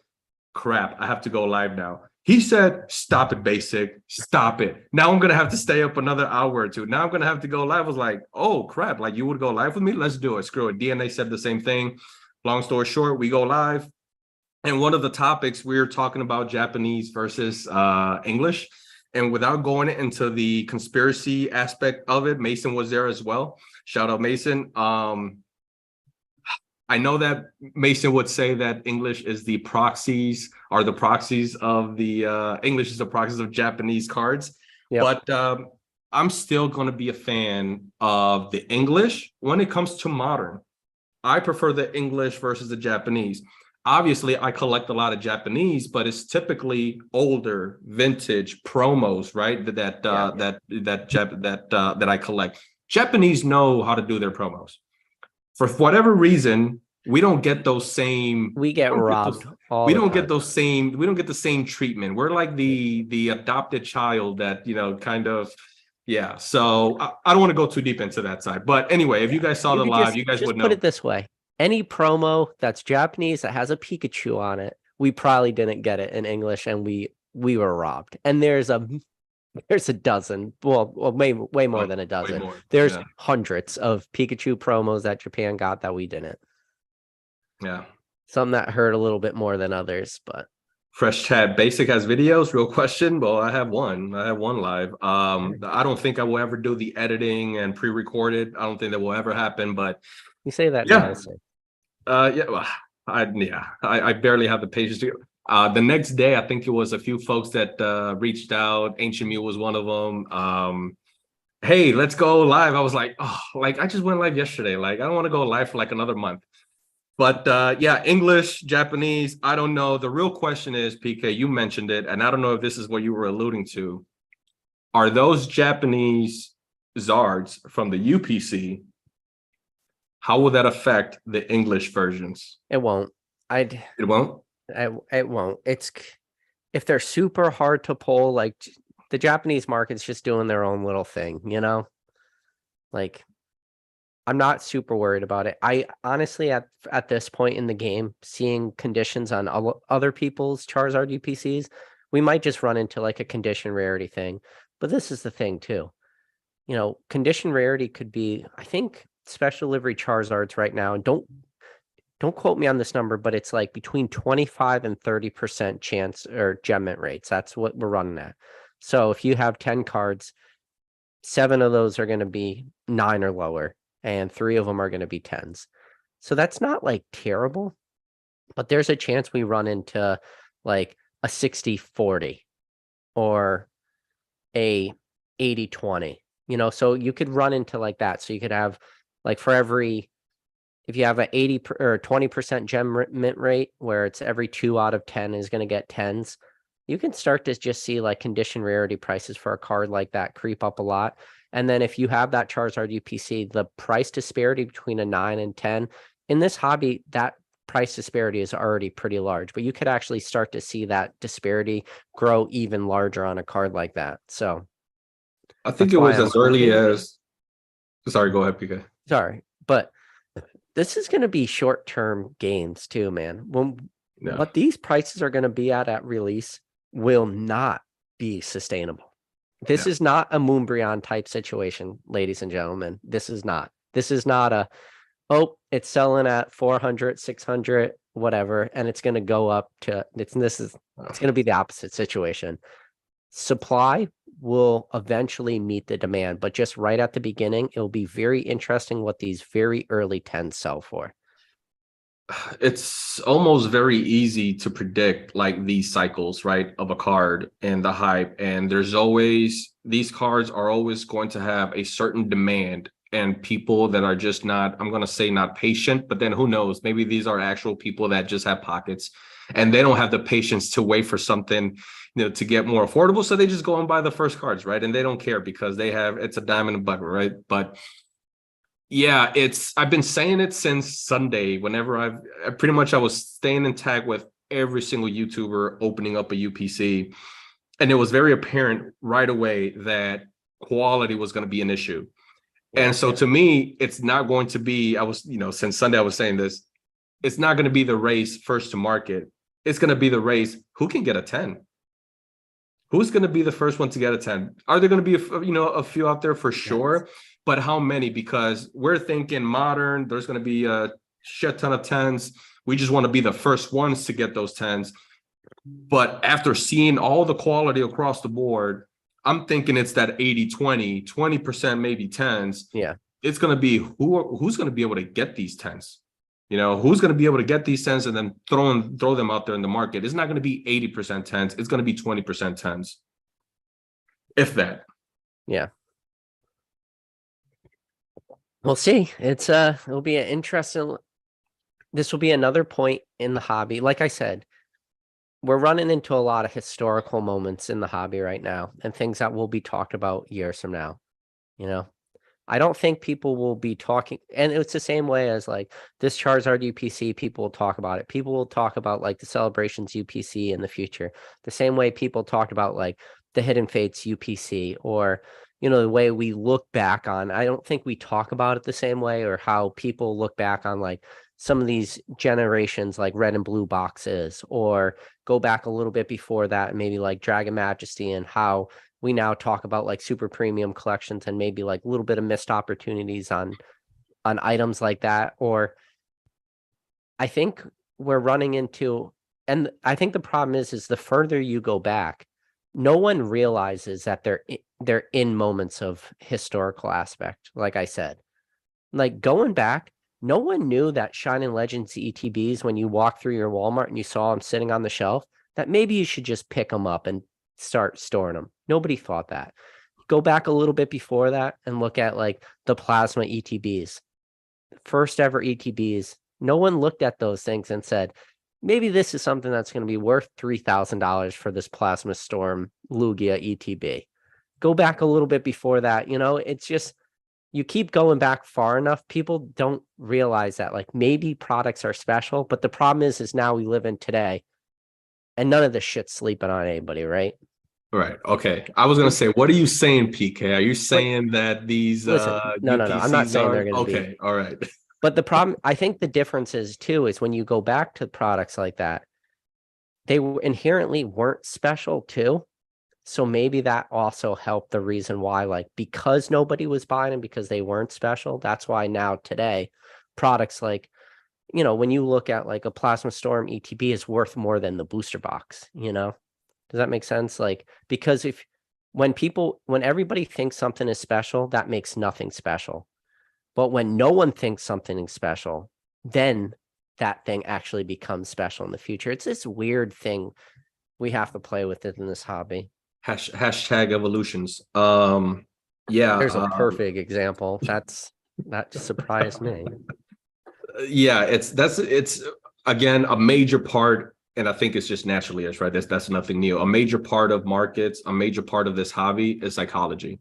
crap, I have to go live now. He said, stop it, Basic. Stop it. Now I'm going to have to stay up another hour or two. Now I'm going to have to go live. I was like, oh, crap. Like, you would go live with me? Let's do it. Screw it. DNA said the same thing. Long story short, we go live. And one of the topics, we were talking about Japanese versus English. And without going into the conspiracy aspect of it, Mason was there as well. Shout out, Mason. I know that Mason would say that English is the proxies of the English is the proxies of Japanese cards. Yep. But I'm still going to be a fan of the English when it comes to modern. I prefer the English versus the Japanese. obviously I collect a lot of Japanese, but it's typically older vintage promos, right? That I collect. Japanese know how to do their promos. For whatever reason, we don't get those same. We get robbed all We the don't get time. those same. We don't get the same treatment. We're like the adopted child that kind of. Yeah. So I don't want to go too deep into that side, but anyway, if you guys saw You the could live, you guys just would put know. it this way. Any promo that's Japanese that has a Pikachu on it, we probably didn't get it in English, and we were robbed. And there's a dozen, well way more than a Way dozen. more. There's Yeah. hundreds of Pikachu promos that Japan got that we didn't. Yeah. Some that hurt a little bit more than others, but Fresh chat. Basic has videos. Real question. Well, I have one. I have one live. I don't think I will ever do the editing and pre-recorded. I don't think that will ever happen. But you say that yeah, nicely. yeah. Well, I barely have the patience to. The next day, I think it was a few folks that reached out. Ancient Mew was one of them. Hey, let's go live. I was like, oh, like I just went live yesterday. Like I don't want to go live for like another month. But yeah, English, Japanese, I don't know. The real question is, PK, you mentioned it, and I don't know if this is what you were alluding to. Are those Japanese Zards from the UPC? How will that affect the English versions? It won't. It won't? It won't. It's if they're super hard to pull, like the Japanese market's just doing their own little thing, Like I'm not super worried about it. I honestly, at this point in the game, seeing conditions on other people's Charizard UPCs, we might just run into like a condition rarity thing. But this is the thing too. Condition rarity could be, I think, special livery Charizards right now, and don't quote me on this number, but it's like between 25 and 30% chance or gem mint rates. That's what we're running at. So if you have 10 cards, 7 of those are going to be 9 or lower, and 3 of them are going to be 10s. So that's not like terrible, but there's a chance we run into like a 60-40 or a 80-20, so you could run into like that. So you could have like for every, if you have a 80 or 20% gem mint rate where it's every 2 out of 10 is going to get 10s, you can start to just see like condition rarity prices for a card like that creep up a lot. And then if you have that Charizard UPC, the price disparity between a 9 and 10 in this hobby, that price disparity is already pretty large, but you could actually start to see that disparity grow even larger on a card like that. So I think that's it why was I'm as early hoping. as. Sorry, go ahead, PK. Sorry, but this is going to be short-term gains too, man. Yeah. What these prices are going to be at release will not be sustainable. This is not a Moonbreon type situation, ladies and gentlemen. This is not. This is not a, oh, it's selling at 400, 600, whatever, and it's going to go up to, it's going to be the opposite situation. Supply will eventually meet the demand, but just right at the beginning, it'll be very interesting what these very early 10s sell for. It's almost very easy to predict like these cycles, right, of a card and the hype. And there's always, these cards are always going to have a certain demand, and people that are just not, I'm going to say not patient, but then who knows, maybe these are actual people that just have pockets and they don't have the patience to wait for something, to get more affordable. So they just go and buy the first cards, right? And they don't care because they have, it's a dime in a bucket, right? But yeah, I've been saying it since Sunday. Whenever I was staying in tag with every single YouTuber opening up a UPC, and it was very apparent right away that quality was going to be an issue. And so to me, it's not going to be, since Sunday I was saying this, it's not going to be the race first to market. It's going to be the race, who can get a 10? Who's going to be the first one to get a 10? Are there going to be a few out there for sure? Yes. But how many? Because we're thinking modern, there's going to be a shit ton of 10s. We just want to be the first ones to get those 10s. But after seeing all the quality across the board, I'm thinking it's that 80-20, 20% maybe 10s. Yeah. It's going to be who's going to be able to get these 10s? Who's going to be able to get these 10s and then throw them out there in the market? It's not going to be 80% 10s. It's going to be 20% 10s. If that. Yeah. We'll see. It'll be an interesting this will be another point in the hobby. Like I said, we're running into a lot of historical moments in the hobby right now and things that will be talked about years from now. You know, I don't think people will be talking, and it's the same way as like this Charizard UPC, people will talk about it. People will talk about like the Celebrations UPC in the future, the same way people talked about like the Hidden Fates UPC, or, the way we look back on. I don't think we talk about it the same way, or how people look back on like some of these generations, like red and blue boxes, or go back a little bit before that, maybe like Dragon Majesty, and how we now talk about like super premium collections and maybe like a little bit of missed opportunities on items like that. Or I think we're running into, and I think the problem is the further you go back, no one realizes that they're in moments of historical aspect. Like I said, like going back, no one knew that Shining Legends ETBs, when you walk through your Walmart and you saw them sitting on the shelf, that maybe you should just pick them up and start storing them. Nobody thought that. Go back a little bit before that and look at like the plasma ETBs, first ever ETBs. No one looked at those things and said, maybe this is something that's going to be worth $3,000 for this Plasma Storm Lugia ETB. Go back a little bit before that. It's just, you keep going back far enough, people don't realize that like maybe products are special, but the problem is now we live in today and none of this shit's sleeping on anybody, right? Right. Okay. I was gonna say, what are you saying, PK? Are you But saying that these listen, no, I'm not UPCs saying they're are going to be. okay? All right. But the problem, I think the difference is too, is when you go back to products like that, they inherently weren't special too. So maybe that also helped the reason why, like, because nobody was buying them because they weren't special. That's why now today, products like, when you look at like a Plasma Storm ETB is worth more than the booster box. Does that make sense? Like, because when everybody thinks something is special, that makes nothing special. But when no one thinks something is special, then that thing actually becomes special in the future. It's this weird thing we have to play with it in this hobby. Hashtag evolutions. Yeah. There's a perfect example. That surprised me. Yeah. It's again a major part, and I think it's just naturally is right. That's nothing new. A major part of markets, a major part of this hobby is psychology.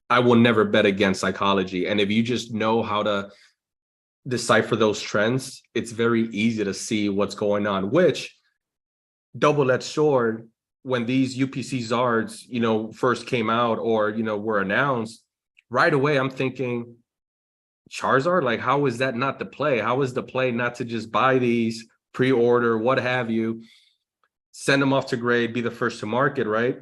I will never bet against psychology, and if you just know how to decipher those trends, it's very easy to see what's going on. Which double-edged sword, when these UPC Zards, first came out or were announced, right away I'm thinking Charizard, like how is that not the play? How is the play not to just buy these, pre-order, what have you, send them off to grade, be the first to market, right?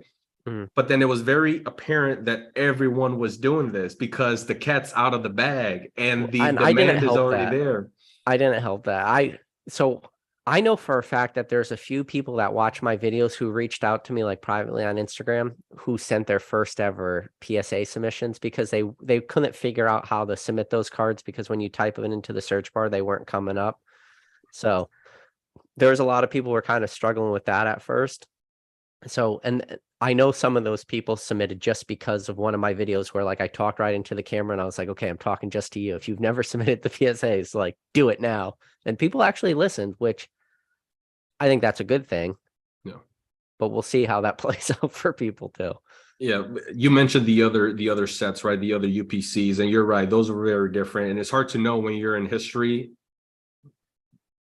But then it was very apparent that everyone was doing this because the cat's out of the bag and the And I didn't demand is help already that. there. I didn't help that. So I know for a fact that there's a few people that watch my videos who reached out to me like privately on Instagram who sent their first ever PSA submissions because they couldn't figure out how to submit those cards because when you type it into the search bar, they weren't coming up. So there's a lot of people who were kind of struggling with that at first. So, and I know some of those people submitted just because of one of my videos where like I talked right into the camera and I was like, okay, I'm talking just to you. If you've never submitted the PSAs, like do it now. And people actually listened, which I think that's a good thing. Yeah. But we'll see how that plays out for people too. Yeah, you mentioned the other sets, right? The other UPCs, and you're right; those are very different, and it's hard to know when you're in history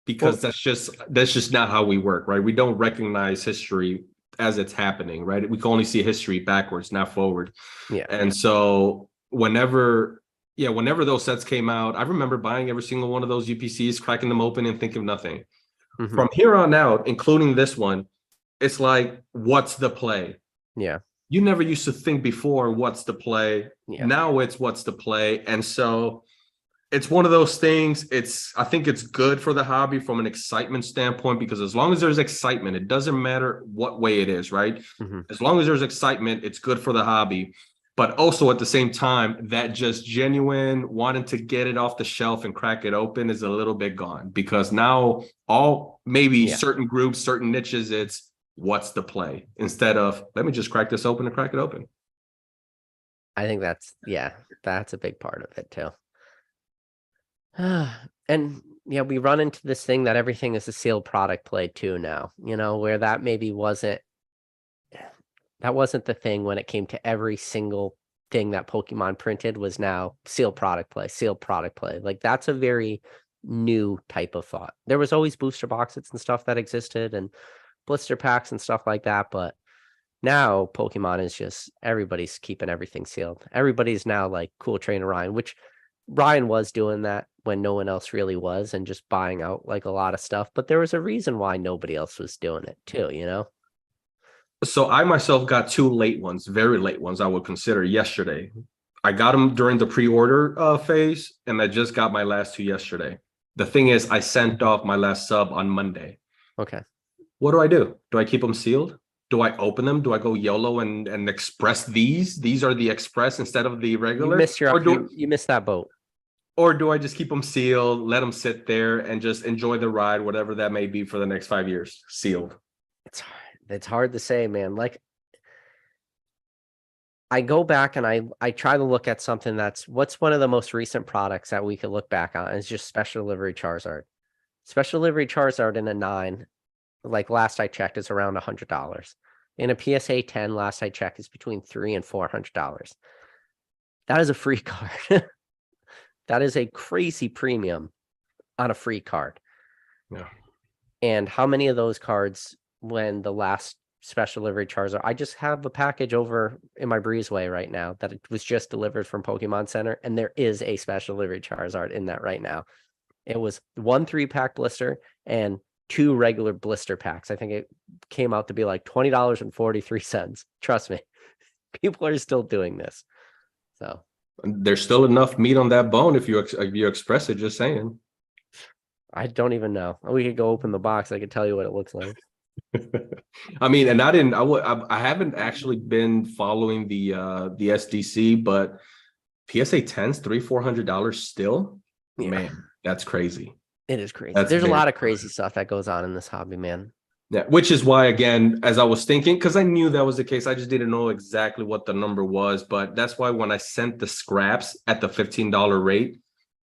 because that's just not how we work, right? We don't recognize history as it's happening, right? We can only see history backwards, not forward. Yeah. And so whenever those sets came out, I remember buying every single one of those UPCs, cracking them open, and thinking of nothing. Mm-hmm. From here on out, including this one, it's like, what's the play? Yeah. You never used to think before, what's the play? Yeah. Now it's what's the play. And so it's one of those things. I think it's good for the hobby from an excitement standpoint, because as long as there's excitement, it doesn't matter what way it is, right? Mm-hmm. As long as there's excitement, it's good for the hobby. But also at the same time, that just genuine wanting to get it off the shelf and crack it open is a little bit gone, because now certain groups, certain niches, it's what's the play instead of let me just crack this open and crack it open. I think that's a big part of it too. And we run into this thing that everything is a sealed product play too now, where that maybe wasn't the thing when it came to every single thing that Pokemon printed was now sealed product play, sealed product play. Like that's a very new type of thought. There was always booster boxes and stuff that existed and blister packs and stuff like that, but now Pokemon is just everybody's keeping everything sealed. Everybody's now like Cool Trainer Ryan, which Ryan was doing that when no one else really was and just buying out like a lot of stuff. But there was a reason why nobody else was doing it too. So I myself got 2 late ones, very late ones I would consider yesterday. I got them during the pre-order phase, and I just got my last 2 yesterday. The thing is, I sent off my last sub on Monday. Okay. What do? Do I keep them sealed? Do I open them? Do I go YOLO and express these? These are the express instead of the regular? You missed that boat. Or do I just keep them sealed, let them sit there, and just enjoy the ride, whatever that may be for the next 5 years? Sealed. It's hard to say, man. Like I go back and I try to look at something what's one of the most recent products that we could look back on is just special delivery Charizard. Special delivery Charizard in a 9, like last I checked, is around $100. In a PSA 10, last I checked, is between $300 and $400. That is a free card. That is a crazy premium on a free card. Yeah. And how many of those cards, when the last special delivery Charizard, I just have a package over in my breezeway right now that it was just delivered from Pokemon Center, and there is a special delivery Charizard in that right now. It was 1 3-pack blister and 2 regular blister packs. I think it came out to be like $20.43. Trust me, people are still doing this. So there's still enough meat on that bone if you express it. Just saying. I don't even know. We could go open the box. I could tell you what it looks like. I mean, and I haven't actually been following the SDC, but PSA 10s $300-$400 still. Yeah. Man, that's crazy. It is crazy. There's a lot of crazy stuff that goes on in this hobby, man. Yeah, which is why, again, as I was thinking, because I knew that was the case, I just didn't know exactly what the number was. But that's why when I sent the scraps at the $15 rate,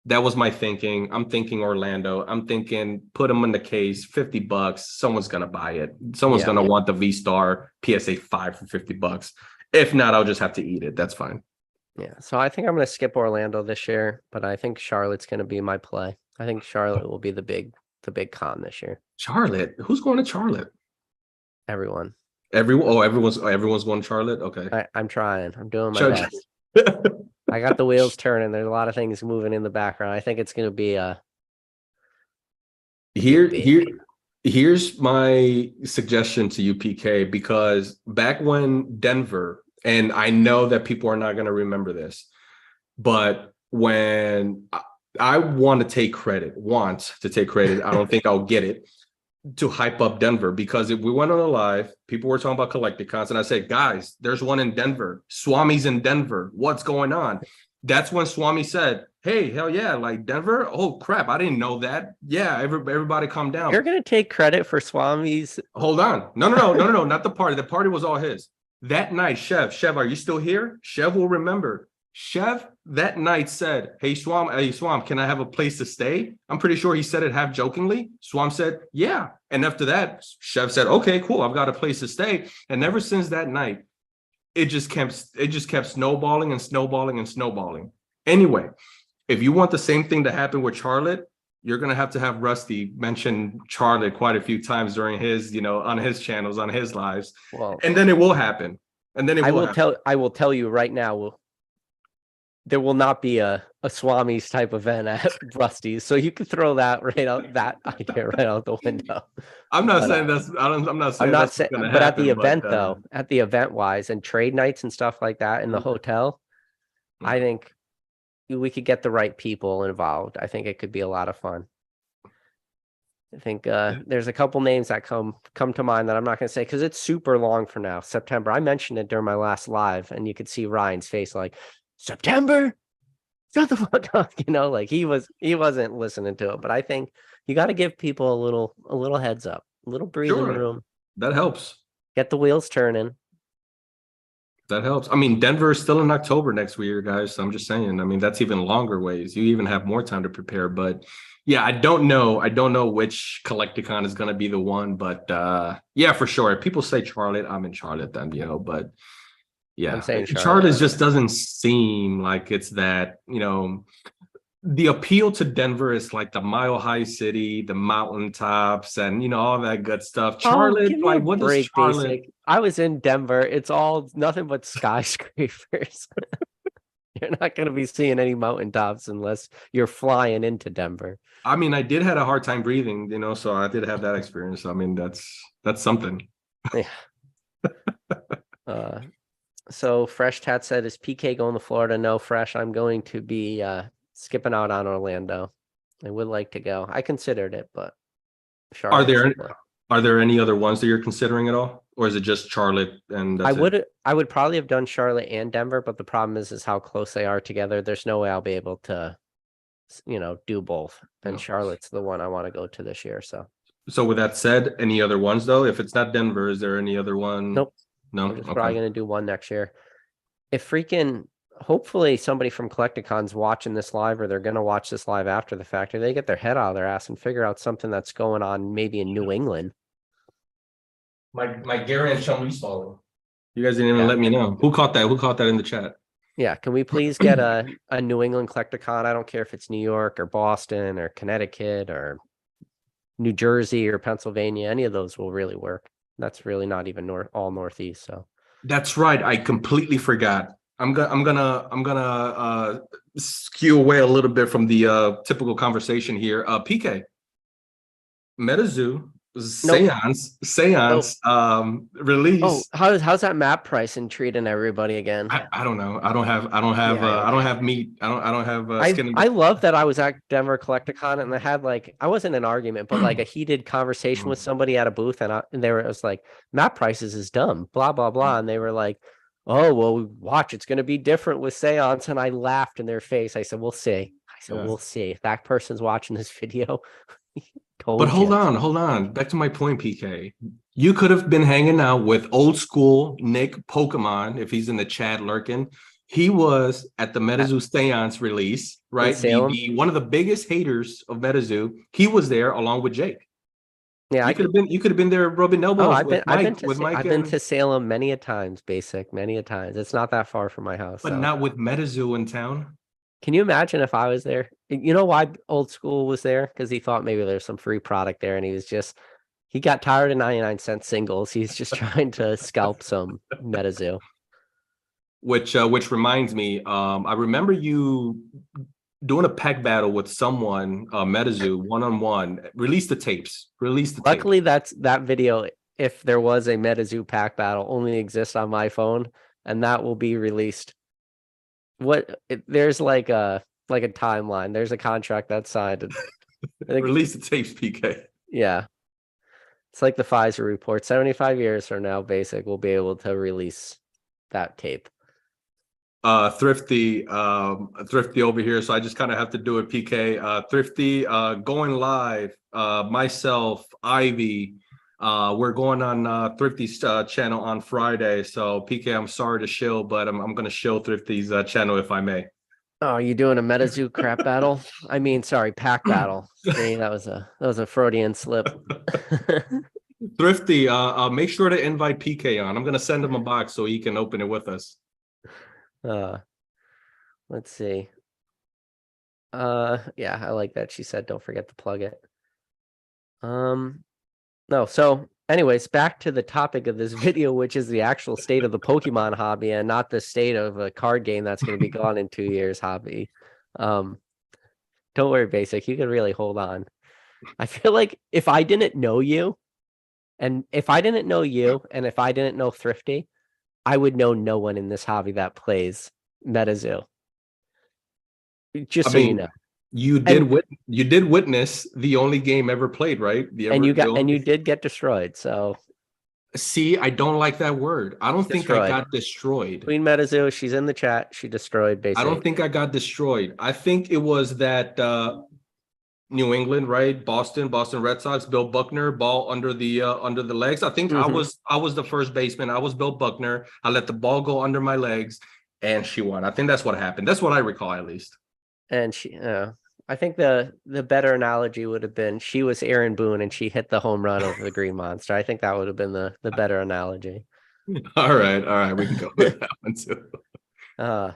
that was my thinking. I'm thinking Orlando. I'm thinking put them in the case, $50. Someone's gonna buy it. Someone's gonna want the V-Star PSA 5 for $50. If not, I'll just have to eat it. That's fine. Yeah. So I think I'm gonna skip Orlando this year, but I think Charlotte's gonna be my play. I think Charlotte will be the big con this year. Charlotte? Who's going to Charlotte? Everyone. Everyone's going to Charlotte. Okay. I'm trying. I'm doing my best. I got the wheels turning. There's a lot of things moving in the background. I think it's going to be here's my suggestion to you, PK, because back when Denver, and I know that people are not going to remember this, but when I want to take credit, I don't think I'll get it, to hype up Denver, because if we went on a live, people were talking about collecticons, and I said, guys, there's one in Denver. Swami's in Denver. What's going on? That's when Swami said, hey, hell yeah, like Denver? Oh, crap, I didn't know that. Yeah, everybody calm down. You're going to take credit for Swami's? Hold on. No, not the party. The party was all his. That night, Chev, are you still here? Chev will remember. Chev that night said, hey, Swam, can I have a place to stay? I'm pretty sure he said it half jokingly. Swam said, yeah. And after that, Chev said, okay, cool, I've got a place to stay. And ever since that night, it just kept snowballing and snowballing and snowballing. Anyway, if you want the same thing to happen with Charlotte, you're going to have Rusty mention Charlotte quite a few times during his, on his channels, on his lives. Well, and then it will happen. And then I will tell you right now, there will not be a Swami's type event at Rusty's, so you can throw that idea right out the window. I'm not saying that's. I'm not saying. But at the event, though, at the event wise and trade nights and stuff like that in the hotel, I think we could get the right people involved. I think it could be a lot of fun. I think there's a couple names that come to mind that I'm not going to say because it's super long from now. September. I mentioned it during my last live, and you could see Ryan's face like, September, shut the fuck up, like he wasn't listening to it. But I think you got to give people a little heads up, a little breathing room. That helps. Get the wheels turning. That helps. I mean, Denver is still in October next year, guys. So I'm just saying. I mean, that's even longer ways. You even have more time to prepare. But Yeah, I don't know. I don't know which Collecticon is going to be the one, but yeah, for sure. If people say Charlotte, I'm in Charlotte then, but I'm yeah, saying Charlotte. Charlotte just doesn't seem like it's that, the appeal to Denver is like the Mile High City, the mountaintops, and all that good stuff. Oh, Charlotte, give me a like what does break, Charlotte? basic. I was in Denver. It's all nothing but skyscrapers. You're not going to be seeing any mountaintops unless you're flying into Denver. I mean, I did had a hard time breathing, so I did have that experience. I mean, that's something. Yeah. So Fresh Tat said, is PK going to Florida? No, Fresh. I'm going to be skipping out on Orlando. I would like to go. I considered it, but Are Charlotte. there any other ones that you're considering at all, or is it just Charlotte and that's it? I would probably have done Charlotte and Denver, but the problem is how close they are together. There's no way I'll be able to, do both. And No. Charlotte's the one I want to go to this year. So with that said, any other ones though? If it's not Denver, is there any other one? nope. No. I'm just probably gonna do one next year. If hopefully somebody from Collecticon's watching this live, or they're gonna watch this live after the fact, or they get their head out of their ass and figure out something that's going on maybe in New England. My Gary and Chumley's following. You guys didn't even let me know. Who caught that? Who caught that in the chat? Yeah, can we please get a New England Collecticon? I don't care if it's New York or Boston or Connecticut or New Jersey or Pennsylvania. Any of those will really work. That's really not even all Northeast. So that's right. I completely forgot. I'm gonna skew away a little bit from the typical conversation here. PK, MetaZoo, Seance, release. Oh, how's that map pricing treating everybody again? I don't know. I don't have meat. I don't have skin. I love that I was at Denver Collecticon and I had I wasn't in an argument, but a heated conversation with somebody at a booth, and it was like, map prices is dumb, blah blah blah, and they were like, oh well, watch, it's going to be different with Seance, and I laughed in their face. I said, we'll see. We'll see if that person's watching this video. But hold on. Back to my point, PK. You could have been hanging out with old school Nick Pokemon if he's in the chat lurking. He was at the MetaZoo Seance release, right? One of the biggest haters of MetaZoo. He was there along with Jake. Yeah, you could have been there rubbing elbows. I've been to Salem many a times, many a times. It's not that far from my house. But not with MetaZoo in town. Can you imagine if I was there? You know why old school was there? Because he thought maybe there's some free product there, and he got tired of 99-cent singles. He's just trying to scalp some MetaZoo. Which reminds me, I remember you doing a pack battle with someone, MetaZoo, one-on-one. Release the tapes. Luckily, that video, if there was a MetaZoo pack battle, only exists on my phone, and that will be released. There's like a timeline. There's a contract that's signed. Release the tapes, PK. Yeah. It's like the Pfizer report. 75 years from now, Basic will be able to release that tape. Thrifty over here. So I just kind of have to do it, PK. Thrifty, going live. Myself, Ivy. We're going on Thrifty's channel on Friday. So PK, I'm sorry to shill, but I'm going to shill Thrifty's channel if I may. Oh, you doing a MetaZoo crap battle? I mean, sorry, pack battle. See, that was a Freudian slip. Thrifty, make sure to invite PK on. I'm going to send him a box so he can open it with us. Let's see. Yeah, I like that. She said, don't forget to plug it. No, so anyways, back to the topic of this video, which is the actual state of the Pokemon hobby and not the state of a card game that's going to be gone in 2 years hobby. Don't worry, Basic, you can really hold on. I feel like if I didn't know you, and if I didn't know Thrifty, I would know no one in this hobby that plays MetaZoo. Just so you know. You did witness the only game ever played, right? You did get destroyed. So see, I don't like that word. I don't think I got destroyed. Queen MetaZoo, she's in the chat. She destroyed, basically. I don't think I got destroyed. I think it was that New England, right? Boston Red Sox, Bill Buckner, ball under the legs. I think I was the first baseman. I was Bill Buckner. I let the ball go under my legs, and she won. I think that's what happened. That's what I recall, at least. And she, I think the better analogy would have been she was Aaron Boone and she hit the home run over the Green Monster. I think that would have been the better analogy. All right, we can go with that one too. Uh,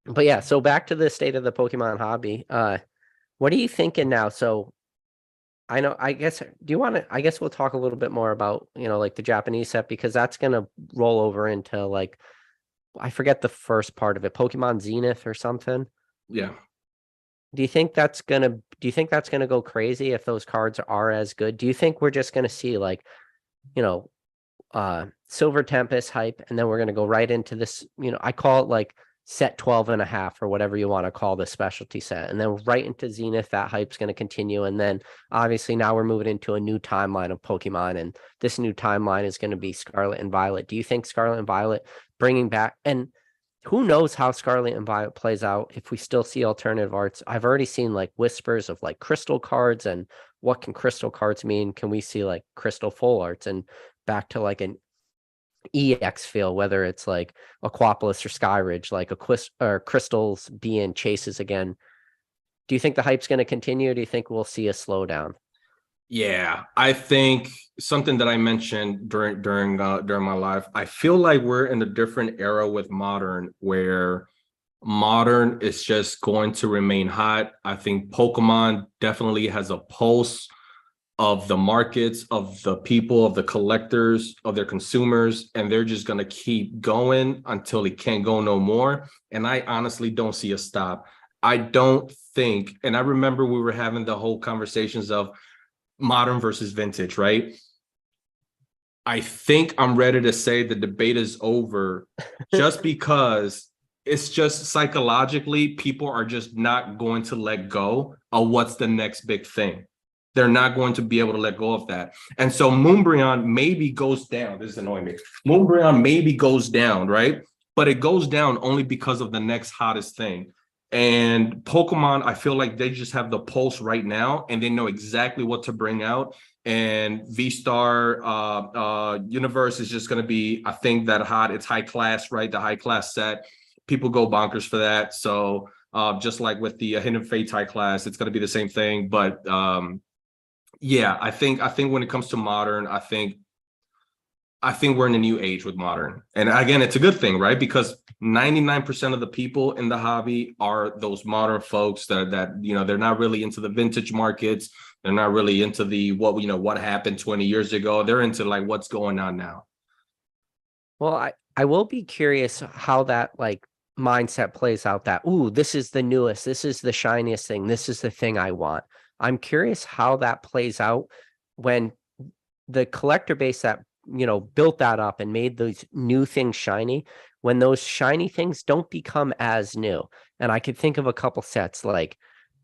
but yeah, so back to the state of the Pokemon hobby. What are you thinking now? So I know, I guess, do you want to, I guess we'll talk a little bit more about, like the Japanese set because that's going to roll over into like, I forget the first part of it, Pokemon Zenith or something. Yeah. Do you think that's gonna go crazy if those cards are as good? Do you think we're just gonna see like, you know, Silver Tempest hype, and then we're gonna go right into this, I call it like set 12 and a half or whatever you want to call the specialty set, and then right into Zenith, that hype's gonna continue. And then obviously now we're moving into a new timeline of Pokemon, and this new timeline is gonna be Scarlet and Violet. Do you think Scarlet and Violet bringing back and who knows how Scarlet and Violet plays out if we still see alternative arts? I've already seen like whispers of like crystal cards and what can crystal cards mean? Can we see like crystal full arts and back to like an EX feel, whether it's like Aquapolis or Skyridge, like or crystals being chases again. Do you think the hype's going to continue? Or do you think we'll see a slowdown? Yeah, I think something that I mentioned during my life, I feel like we're in a different era with modern, where modern is just going to remain hot. I think Pokemon definitely has a pulse of the markets, of the people, of the collectors, of their consumers, and they're just going to keep going until it can't go no more. And I honestly don't see a stop. I don't think, and I remember we were having the whole conversations of modern versus vintage, right? I think I'm ready to say the debate is over just because it's just psychologically, people are just not going to let go of what's the next big thing. They're not going to be able to let go of that. And so Moonbreon maybe goes down. This is annoying me. Moonbreon maybe goes down, right? But it goes down only because of the next hottest thing. And Pokemon, I feel like they just have the pulse right now and they know exactly what to bring out. And V-Star Universe is just going to be, I think, that hot. It's high class, right? The high class set. People go bonkers for that. So just like with the Hidden Fates high class, it's going to be the same thing. But yeah, I think when it comes to modern, I think we're in a new age with modern. And again, it's a good thing, right? Because 99% of the people in the hobby are those modern folks that they're not really into the vintage markets. They're not really into the what happened 20 years ago. They're into like what's going on now. Well, I will be curious how that like mindset plays out that, ooh, this is the newest, this is the shiniest thing, this is the thing I want. I'm curious how that plays out when the collector base that, built that up and made those new things shiny, when those shiny things don't become as new. And I could think of a couple sets like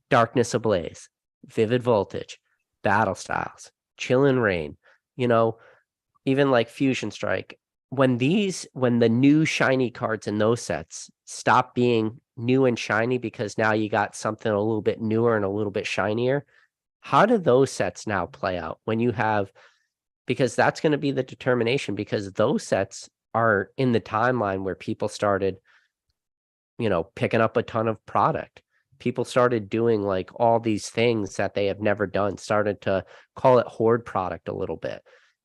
Darkness Ablaze, Vivid Voltage, Battle Styles, Chill and Rain, even like Fusion Strike. When the new shiny cards in those sets stop being new and shiny because now you got something a little bit newer and a little bit shinier, how do those sets now play out when you have, because that's going to be the determination, because those sets are in the timeline where people started, picking up a ton of product. People started doing like all these things that they have never done, started to call it hoard product a little bit.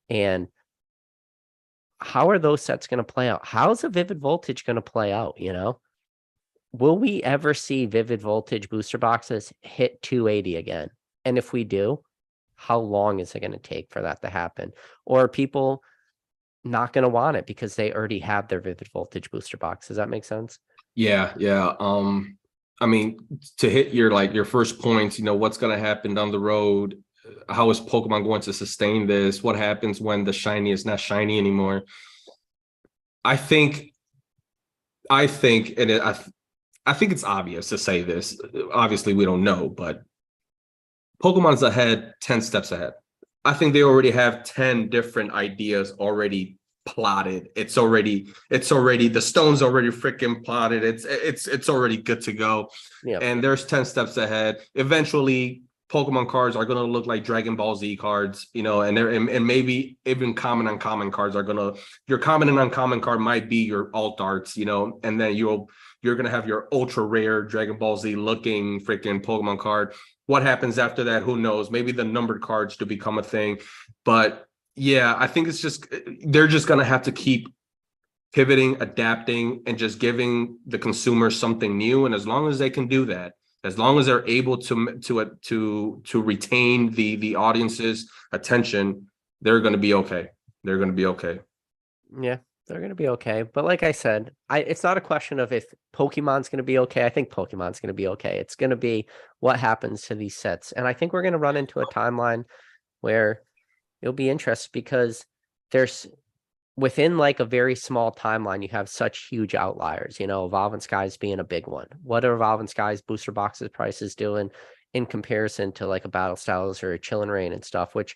And how are those sets going to play out? How's a Vivid Voltage going to play out? Will we ever see Vivid Voltage booster boxes hit 280 again? And if we do, how long is it going to take for that to happen? Or are people not going to want it because they already have their Vivid Voltage booster box? Does that make sense? Yeah. I mean, to hit your first points, what's going to happen down the road? How is Pokemon going to sustain this? What happens when the shiny is not shiny anymore? I think it's obvious to say this. Obviously, we don't know, but Pokemon's ahead, 10 steps ahead. I think they already have 10 different ideas already plotted. It's already the stone's already freaking plotted. It's already good to go. Yeah. And there's 10 steps ahead. Eventually, Pokemon cards are gonna look like Dragon Ball Z cards, you know, and maybe even common uncommon cards are gonna, your common and uncommon card might be your alt arts, you know, and then you're gonna have your ultra rare Dragon Ball Z looking freaking Pokemon card. What happens after that? Who knows? Maybe the numbered cards to become a thing. But yeah, I think it's just, they're just gonna have to keep pivoting, adapting, and just giving the consumer something new. And as long as they can do that, as long as they're able to retain the audience's attention, they're going to be okay. They're going to be okay. Yeah, they're gonna be okay. But like I said, it's not a question of if Pokemon's gonna be okay. I think Pokemon's gonna be okay. It's gonna be what happens to these sets. And I think we're gonna run into a timeline where it'll be interesting because there's within like a very small timeline, you have such huge outliers, you know, Evolving Skies being a big one. What are Evolving Skies booster boxes prices doing in comparison to like a Battle Styles or a Chillin' Rain and stuff, which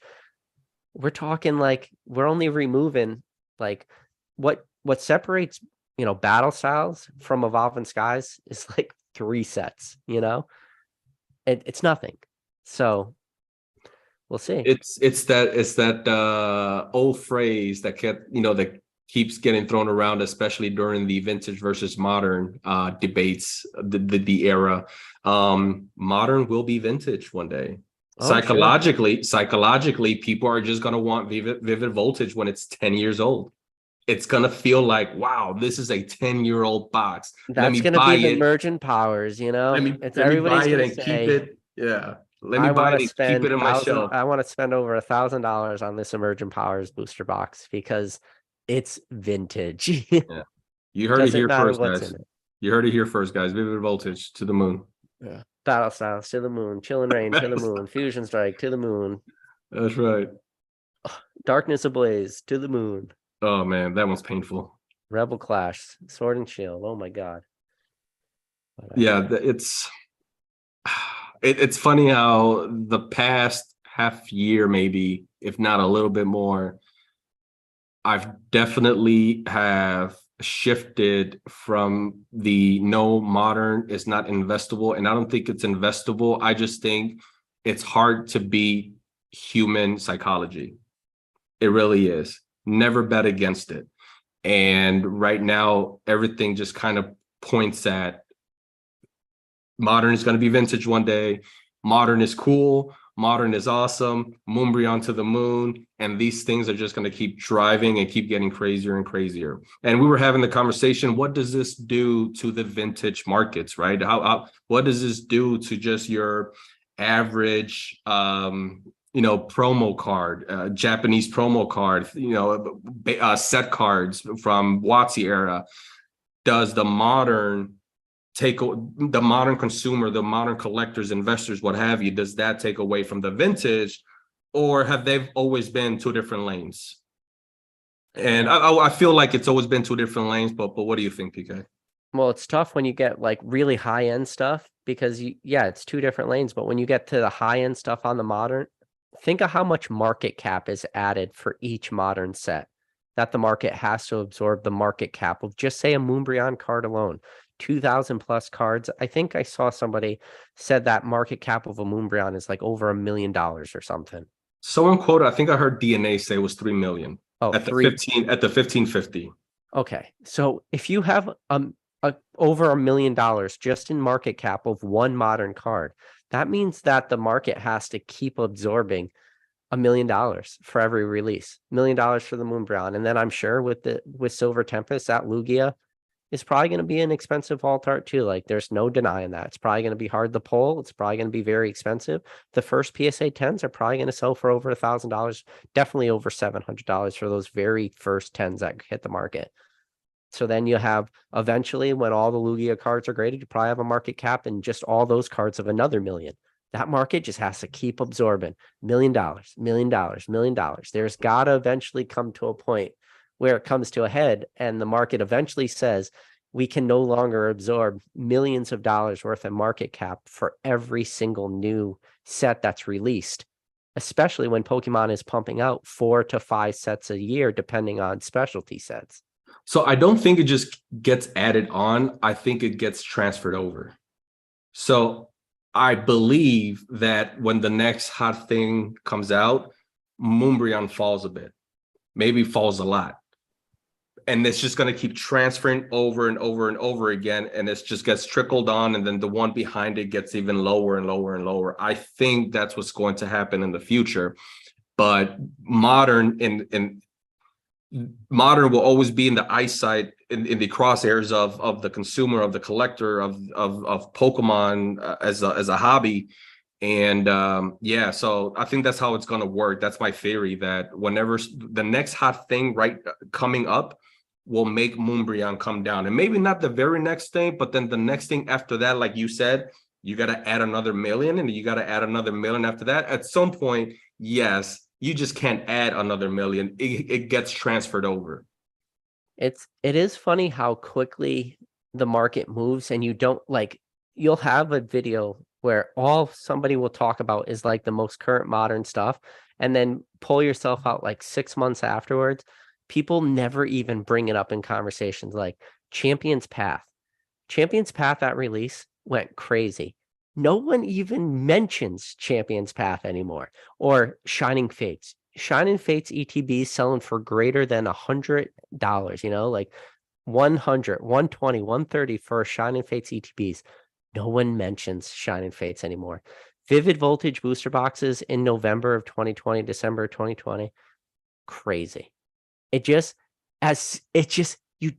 we're talking like we're only removing like what separates, you know, Battle Styles from Evolving Skies is like 3 sets, you know? It's nothing. So we'll see. It's that old phrase that kept, you know, that keeps getting thrown around, especially during the vintage versus modern debates, the era. Modern will be vintage one day. Oh, Psychologically, people are just gonna want vivid voltage when it's 10 years old. It's gonna feel like, wow, this is a 10-year-old box. That's going to be the mergent powers, you know? Let me buy it and keep it. Yeah. Let me buy it and keep it in my shelf. I want to spend over $1,000 on this Emergent Powers booster box because it's vintage. Yeah. You heard it Doesn't here matter first, what's guys. in it. You heard it here first, guys. Vivid voltage to the moon. Yeah. Battle Styles to the moon, Chillin' Rain to the moon, Fusion Strike to the moon, That's right. Darkness Ablaze to the moon, Oh man, that one's painful. Rebel Clash, Sword and Shield. Oh my god. Yeah, it's funny how the past half year, maybe if not a little bit more, I've definitely have shifted from the no, modern is not investable, and I don't think it's investable. I just think it's hard to beat human psychology. It really is. Never bet against it. And right now, everything just kind of points at modern is going to be vintage one day. Modern is cool. Modern is awesome. Moonbreon to the moon. And these things are just going to keep driving and keep getting crazier and crazier. And we were having the conversation, what does this do to the vintage markets, right? What does this do to just your average, you know, promo card, Japanese promo card, you know, set cards from WotC era? Does the modern the modern consumer, the modern collectors, investors, what have you, does that take away from the vintage, or have they always been 2 different lanes? And I feel like it's always been 2 different lanes, but what do you think, PK? Well, it's tough when you get like really high end stuff because it's 2 different lanes, but when you get to the high end stuff on the modern, think of how much market cap is added for each modern set that the market has to absorb the market cap of just say a Moonbreon card alone. 2,000 plus cards. I think I saw somebody said that market cap of a Moonbreon is like over $1 million or something. Someone quoted, I think I heard DNA say it was 3 million. Oh, at the 1550. Okay. So if you have over $1 million just in market cap of one modern card, that means that the market has to keep absorbing $1 million for every release, $1 million for the Moonbreon. And then I'm sure with Silver Tempest, that Lugia is probably going to be an expensive alt art too. Like there's no denying that. It's probably going to be hard to pull. It's probably going to be very expensive. The first PSA 10s are probably going to sell for over $1,000, definitely over $700 for those very first 10s that hit the market. So then you have eventually when all the Lugia cards are graded, you probably have a market cap and just all those cards of another $1 million. That market just has to keep absorbing $1 million, $1 million, $1 million. There's got to eventually come to a point where it comes to a head and the market eventually says we can no longer absorb millions of dollars worth of market cap for every single new set that's released, especially when Pokemon is pumping out 4 to 5 sets a year, depending on specialty sets. So I don't think it just gets added on. I think it gets transferred over. So I believe that when the next hot thing comes out, Moonbreon falls a bit, maybe falls a lot. And it's just going to keep transferring over and over and over again. And it just gets trickled on. And then the one behind it gets even lower and lower and lower. I think that's what's going to happen in the future. But modern modern will always be in the eyesight, in the crosshairs of the consumer, of the collector, of Pokemon as a hobby. And yeah, so I think that's how it's going to work. That's my theory, that whenever the next hot thing coming up will make Moonbreon come down, and maybe not the very next thing, but then the next thing after that, like you said, you got to add another million, and you got to add another million after that. At some point, yes, you just can't add another million. It gets transferred over. It is funny how quickly the market moves, and you don't like, you'll have a video where all somebody will talk about is like the most current modern stuff, and then pull yourself out like 6 months afterwards. People never even bring it up in conversations. Like Champion's Path. Champion's Path at release went crazy. No one even mentions Champion's Path anymore. Or Shining Fates. Shining Fates ETB selling for greater than $100, you know, like 100, 120, 130 for Shining Fates ETBs. No one mentions Shining Fates anymore. Vivid Voltage booster boxes in November of 2020, December of 2020. Crazy. You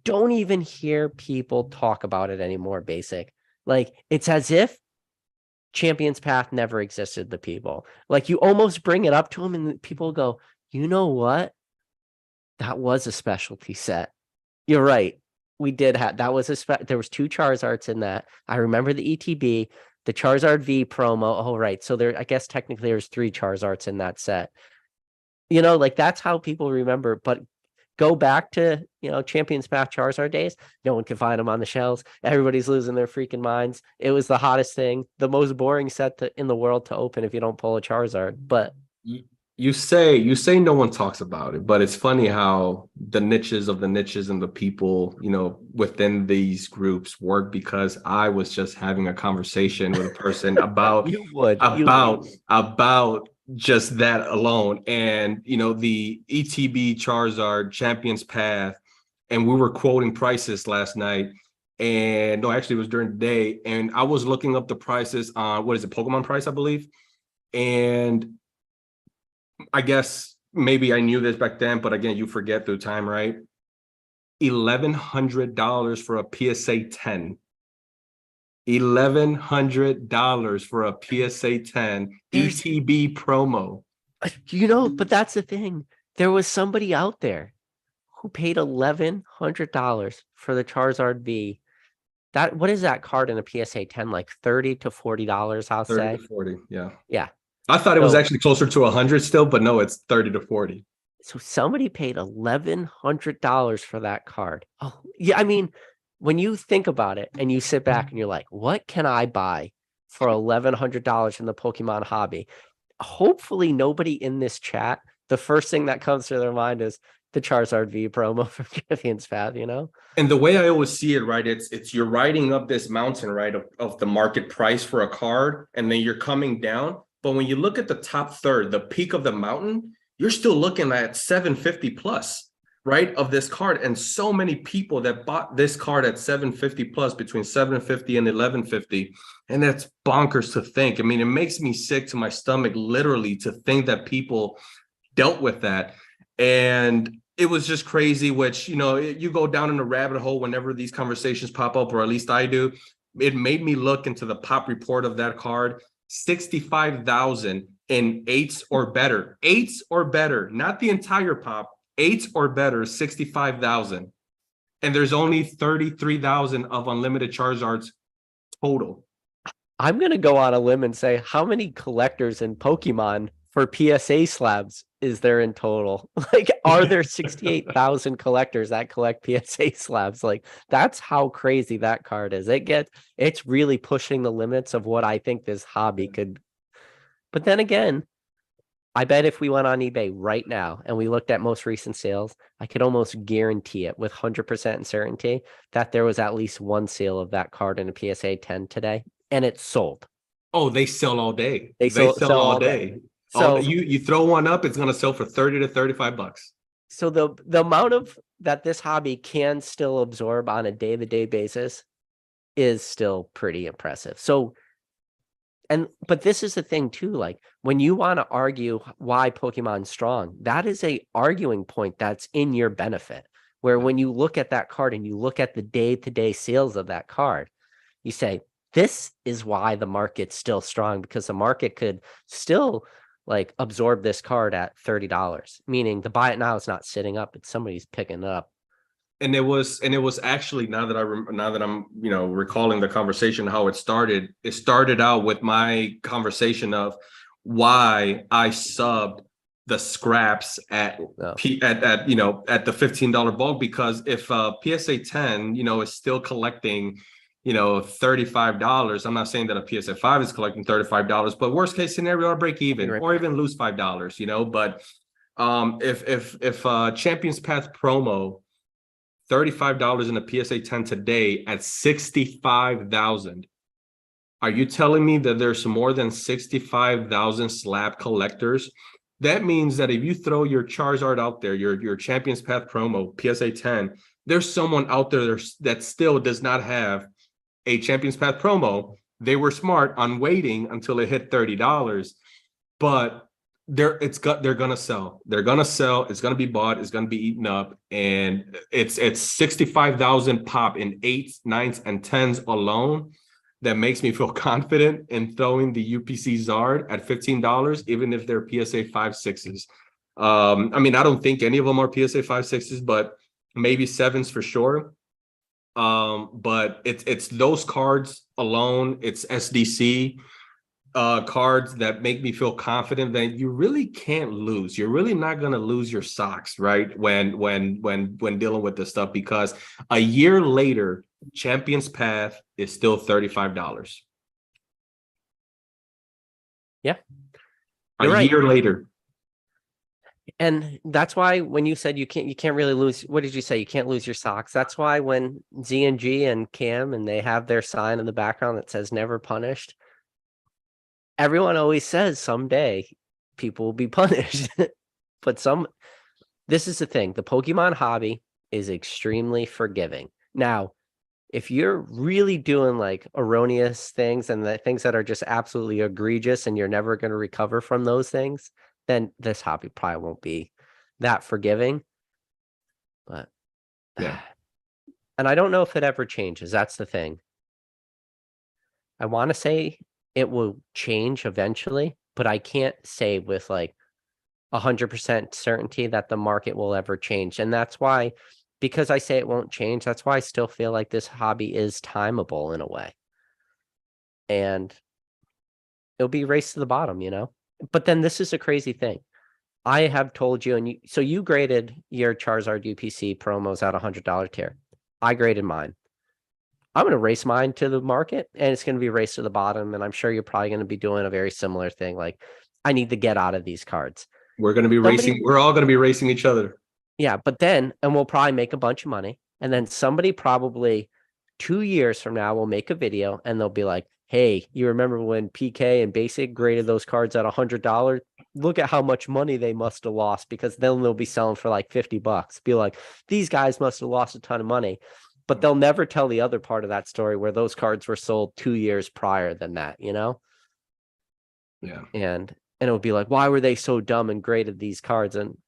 don't even hear people talk about it anymore, basic. Like, it's as if Champion's Path never existed to people. Like, you almost bring it up to them and people go, you know what? That was a specialty set. You're right. We did have, that was there was 2 Charizards in that. I remember the ETB, the Charizard V promo. Oh, right. So I guess technically there's 3 Charizards in that set. You know, like, that's how people remember. But go back to, you know, Champion's Path Charizard days. No one can find them on the shelves. Everybody's losing their freaking minds. It was the hottest thing, the most boring set in the world to open if you don't pull a Charizard. But you say no one talks about it, but it's funny how the niches of the niches and the people, you know, within these groups work, because I was just having a conversation with a person about about just that alone. And you know, the ETB Charizard Champions Path, and we were quoting prices last night. And no, actually it was during the day, and I was looking up the prices on, what is it, Pokemon Price, I believe. And I guess maybe I knew this back then, but again, you forget through time, right? $1,100 for a PSA 10. $1,100 for a PSA 10 ETB promo. You know, but that's the thing. There was somebody out there who paid $1,100 for the Charizard V. That, what is that card in a PSA 10? Like $30 to $40, I'll 30 say. to 40, yeah. Yeah. I thought it was actually closer to 100 still, but no, it's 30 to 40. So somebody paid $1,100 for that card. Oh, yeah. I mean, when you think about it and you sit back and you're like, what can I buy for $1,100 in the Pokemon hobby? Hopefully nobody in this chat, the first thing that comes to their mind is the Charizard V promo from Champion's Path, you know? And the way I always see it, right, it's you're riding up this mountain, right, of the market price for a card, and then you're coming down. But when you look at the top third, the peak of the mountain, you're still looking at 750 plus, right, of this card. And so many people that bought this card at 750 plus, between 750 and 1150. And that's bonkers to think. I mean, it makes me sick to my stomach, literally, to think that people dealt with that. And it was just crazy, which, you know, you go down in a rabbit hole whenever these conversations pop up, or at least I do. It made me look into the pop report of that card. 65,000 in 8s or better. 8s or better, not the entire pop. 8s or better, 65,000. And there's only 33,000 of unlimited Charizards total. I'm going to go on a limb and say, how many collectors in Pokemon for PSA slabs is there in total? Like, are there 68,000 collectors that collect PSA slabs? Like, that's how crazy that card is. It's really pushing the limits of what I think this hobby could. But then again, I bet if we went on eBay right now and we looked at most recent sales, I could almost guarantee it with 100% certainty that there was at least one sale of that card in a PSA 10 today, and it's sold. Oh, they sell all day. They They sell sell all all day. day. All So you throw one up, it's gonna sell for 30 to 35 bucks. so the amount of that this hobby can still absorb on a day-to-day basis is still pretty impressive. So but this is the thing too, like when you want to argue why Pokemon's strong, that is a arguing point that's in your benefit. Where when you look at that card and you look at the day-to-day sales of that card, you say, this is why the market's still strong, because the market could still like absorb this card at $30, meaning the buy it now is not sitting up, it's somebody's picking it up. And it was actually, now that now that I'm, you know, recalling the conversation, how it started out with my conversation of why I subbed the scraps at So, at you know, at the $15 bulk, because if PSA 10, you know, is still collecting, you know, $35, I'm not saying that a PSA 5 is collecting $35, but worst case scenario, I'll break even right or back. even lose $5, you know. But if Champions Path promo, $35 in a PSA 10 today at 65,000. Are you telling me that there's more than 65,000 slab collectors? That means that if you throw your Charizard out there, your Champions Path promo, PSA 10, there's someone out there that still does not have a Champions Path promo. They were smart on waiting until it hit $30, but they're gonna sell. They're gonna sell. It's gonna be bought. It's gonna be eaten up, and it's 65,000 pop in 8s, 9s, and 10s alone. That makes me feel confident in throwing the UPC Zard at $15, even if they're PSA 5/6s. I mean, I don't think any of them are PSA 5/6s, but maybe 7s for sure. But it's those cards alone. It's SDC cards that make me feel confident that you really can't lose. You're really not going to lose your socks, right? When dealing with this stuff, because a year later, Champions Path is still $35. Yeah, A you're right. year later. And that's why when you said you can't really lose, what did you say? You can't lose your socks. That's why when ZNG and Cam and they have their sign in the background that says never punished, everyone always says someday people will be punished. But this is the thing. The Pokemon hobby is extremely forgiving. Now, if you're really doing like erroneous things and the things that are just absolutely egregious and you're never going to recover from those things, then this hobby probably won't be that forgiving. But Yeah. and I don't know if it ever changes. That's the thing. I want to say it will change eventually, but I can't say with like 100% certainty that the market will ever change. And that's why, because I say it won't change, that's why I still feel like this hobby is timeable in a way. And it'll be race to the bottom, you know? But then this is a crazy thing. I have told you, and so you graded your Charizard UPC promos at $100 tier. I graded mine. I'm going to race mine to the market, and it's going to be race to the bottom. And I'm sure you're probably going to be doing a very similar thing. Like, I need to get out of these cards. We're going to be racing. We're all going to be racing each other. Yeah, but then, and we'll probably make a bunch of money. And then somebody probably 2 years from now will make a video and they'll be like, hey, you remember when PK and Basic graded those cards at $100? Look at how much money they must have lost, because then they'll be selling for like $50. Be like, these guys must have lost a ton of money. But they'll never tell the other part of that story where those cards were sold 2 years prior than that, you know? Yeah. And it would be like, why were they so dumb and graded these cards? And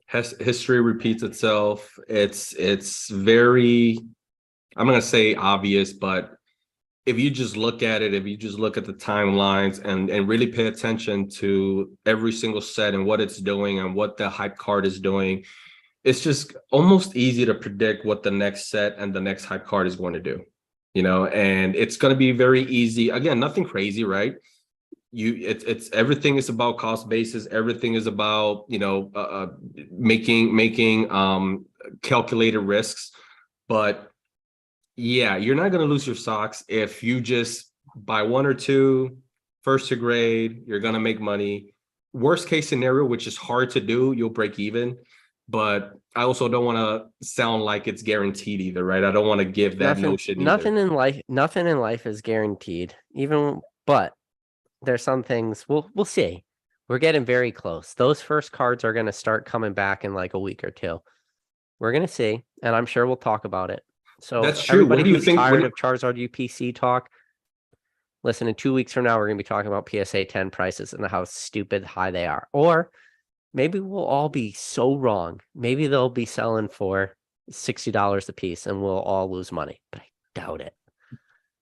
history repeats itself. It's very, I'm going to say obvious, but if you just look at it, if you just look at the timelines and really pay attention to every single set and what it's doing and what the hype card is doing, it's just almost easy to predict what the next set and the next hype card is going to do, you know. And it's going to be very easy. Again, nothing crazy, right? It's everything is about cost basis. Everything is about, you know, making calculated risks. But yeah, you're not going to lose your socks if you just buy one or two first to grade. You're going to make money. Worst case scenario, which is hard to do, you'll break even. But I also don't want to sound like it's guaranteed either, right? I don't want to give that notion either. Nothing in life is guaranteed. But there's some things we'll see. We're getting very close. Those first cards are going to start coming back in like a week or two. We're going to see, and I'm sure we'll talk about it. So That's true. everybody What do you who's think? tired of Charizard UPC talk, listen, in 2 weeks from now, we're going to be talking about PSA 10 prices and how stupid high they are. Or maybe we'll all be so wrong. Maybe they'll be selling for $60 a piece and we'll all lose money, but I doubt it.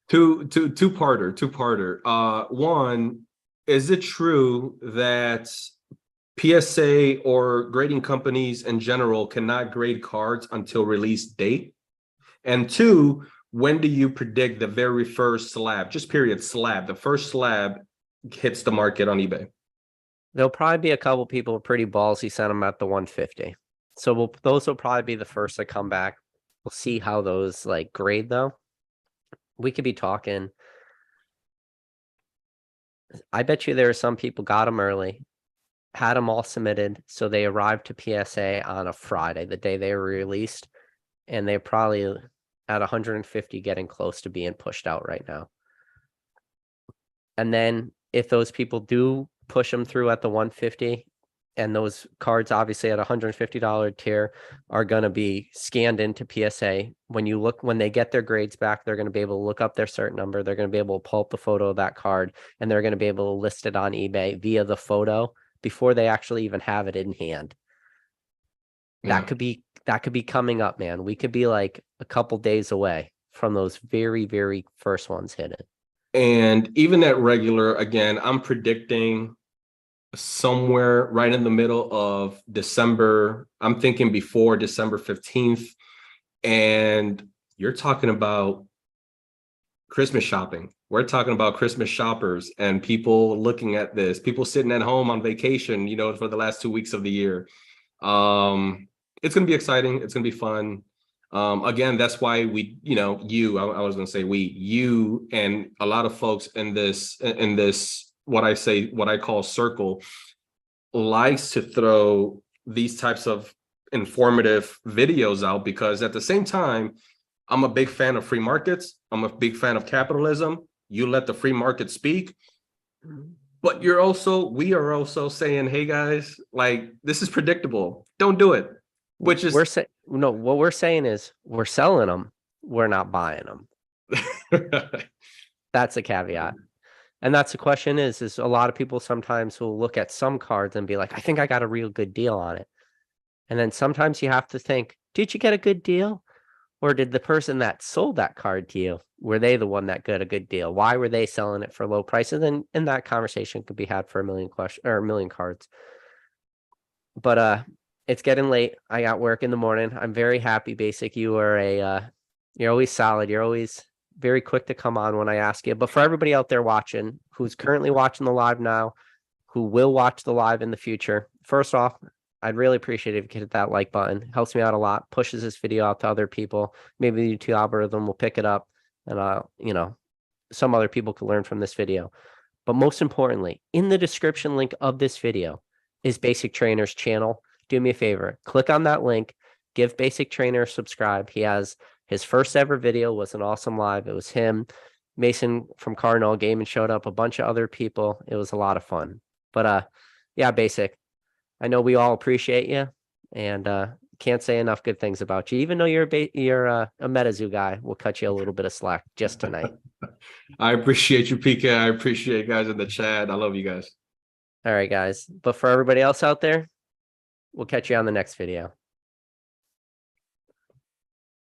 Two-parter. One, is it true that PSA or grading companies in general cannot grade cards until release date? And two, when do you predict the very first slab, just period slab, the first slab hits the market on eBay? There'll probably be a couple people pretty ballsy sent them at the 150. So those will probably be the first to come back. We'll see how those like grade though. We could be talking. I bet you there are some people got them early, had them all submitted, so they arrived to PSA on a Friday, the day they were released, and they're probably at 150 getting close to being pushed out right now. And then if those people do push them through at the 150, and those cards obviously at $150 tier are going to be scanned into PSA. When they get their grades back, they're going to be able to look up their cert number. They're going to be able to pull up the photo of that card, and they're going to be able to list it on eBay via the photo before they actually even have it in hand. Yeah. That could be coming up, man. We could be like a couple days away from those very, very first ones hitting. And even at regular, again, I'm predicting somewhere right in the middle of December. I'm thinking before December 15th. And you're talking about Christmas shopping. We're talking about Christmas shoppers and people looking at this, people sitting at home on vacation, for the last 2 weeks of the year. It's going to be exciting. It's going to be fun. Again, that's why I was going to say you and a lot of folks in this, what I call circle, likes to throw these types of informative videos out, because at the same time, I'm a big fan of free markets. I'm a big fan of capitalism. You let the free market speak. But we are also saying, hey guys, like, this is predictable. Don't do it. Which is what we're saying is we're selling them. We're not buying them. That's a caveat. And that's the question is a lot of people sometimes will look at some cards and be like, I think I got a real good deal on it. And then sometimes you have to think, did you get a good deal? Or did the person that sold that card to you, were they the one that got a good deal? Why were they selling it for low prices? And that conversation could be had for a million cards. But it's getting late. I got work in the morning. I'm very happy, Basic. You're always solid. You're always very quick to come on when I ask you. But for everybody out there watching, who's currently watching the live now, who will watch the live in the future, first off, I'd really appreciate it if you could hit that like button. It helps me out a lot, pushes this video out to other people. Maybe the YouTube algorithm will pick it up, and some other people could learn from this video. But most importantly, in the description link of this video is Basic Trainer's channel. Do me a favor, click on that link, give Basic Trainer a subscribe. He has his first ever video was an awesome live. It was him, Mason from Cardinal Gaming showed up, a bunch of other people. It was a lot of fun. But yeah, Basic, I know we all appreciate you, and can't say enough good things about you. Even though you're a MetaZoo guy, we'll cut you a little bit of slack just tonight. I appreciate you, PK. I appreciate you guys in the chat. I love you guys. All right, guys. But for everybody else out there, we'll catch you on the next video.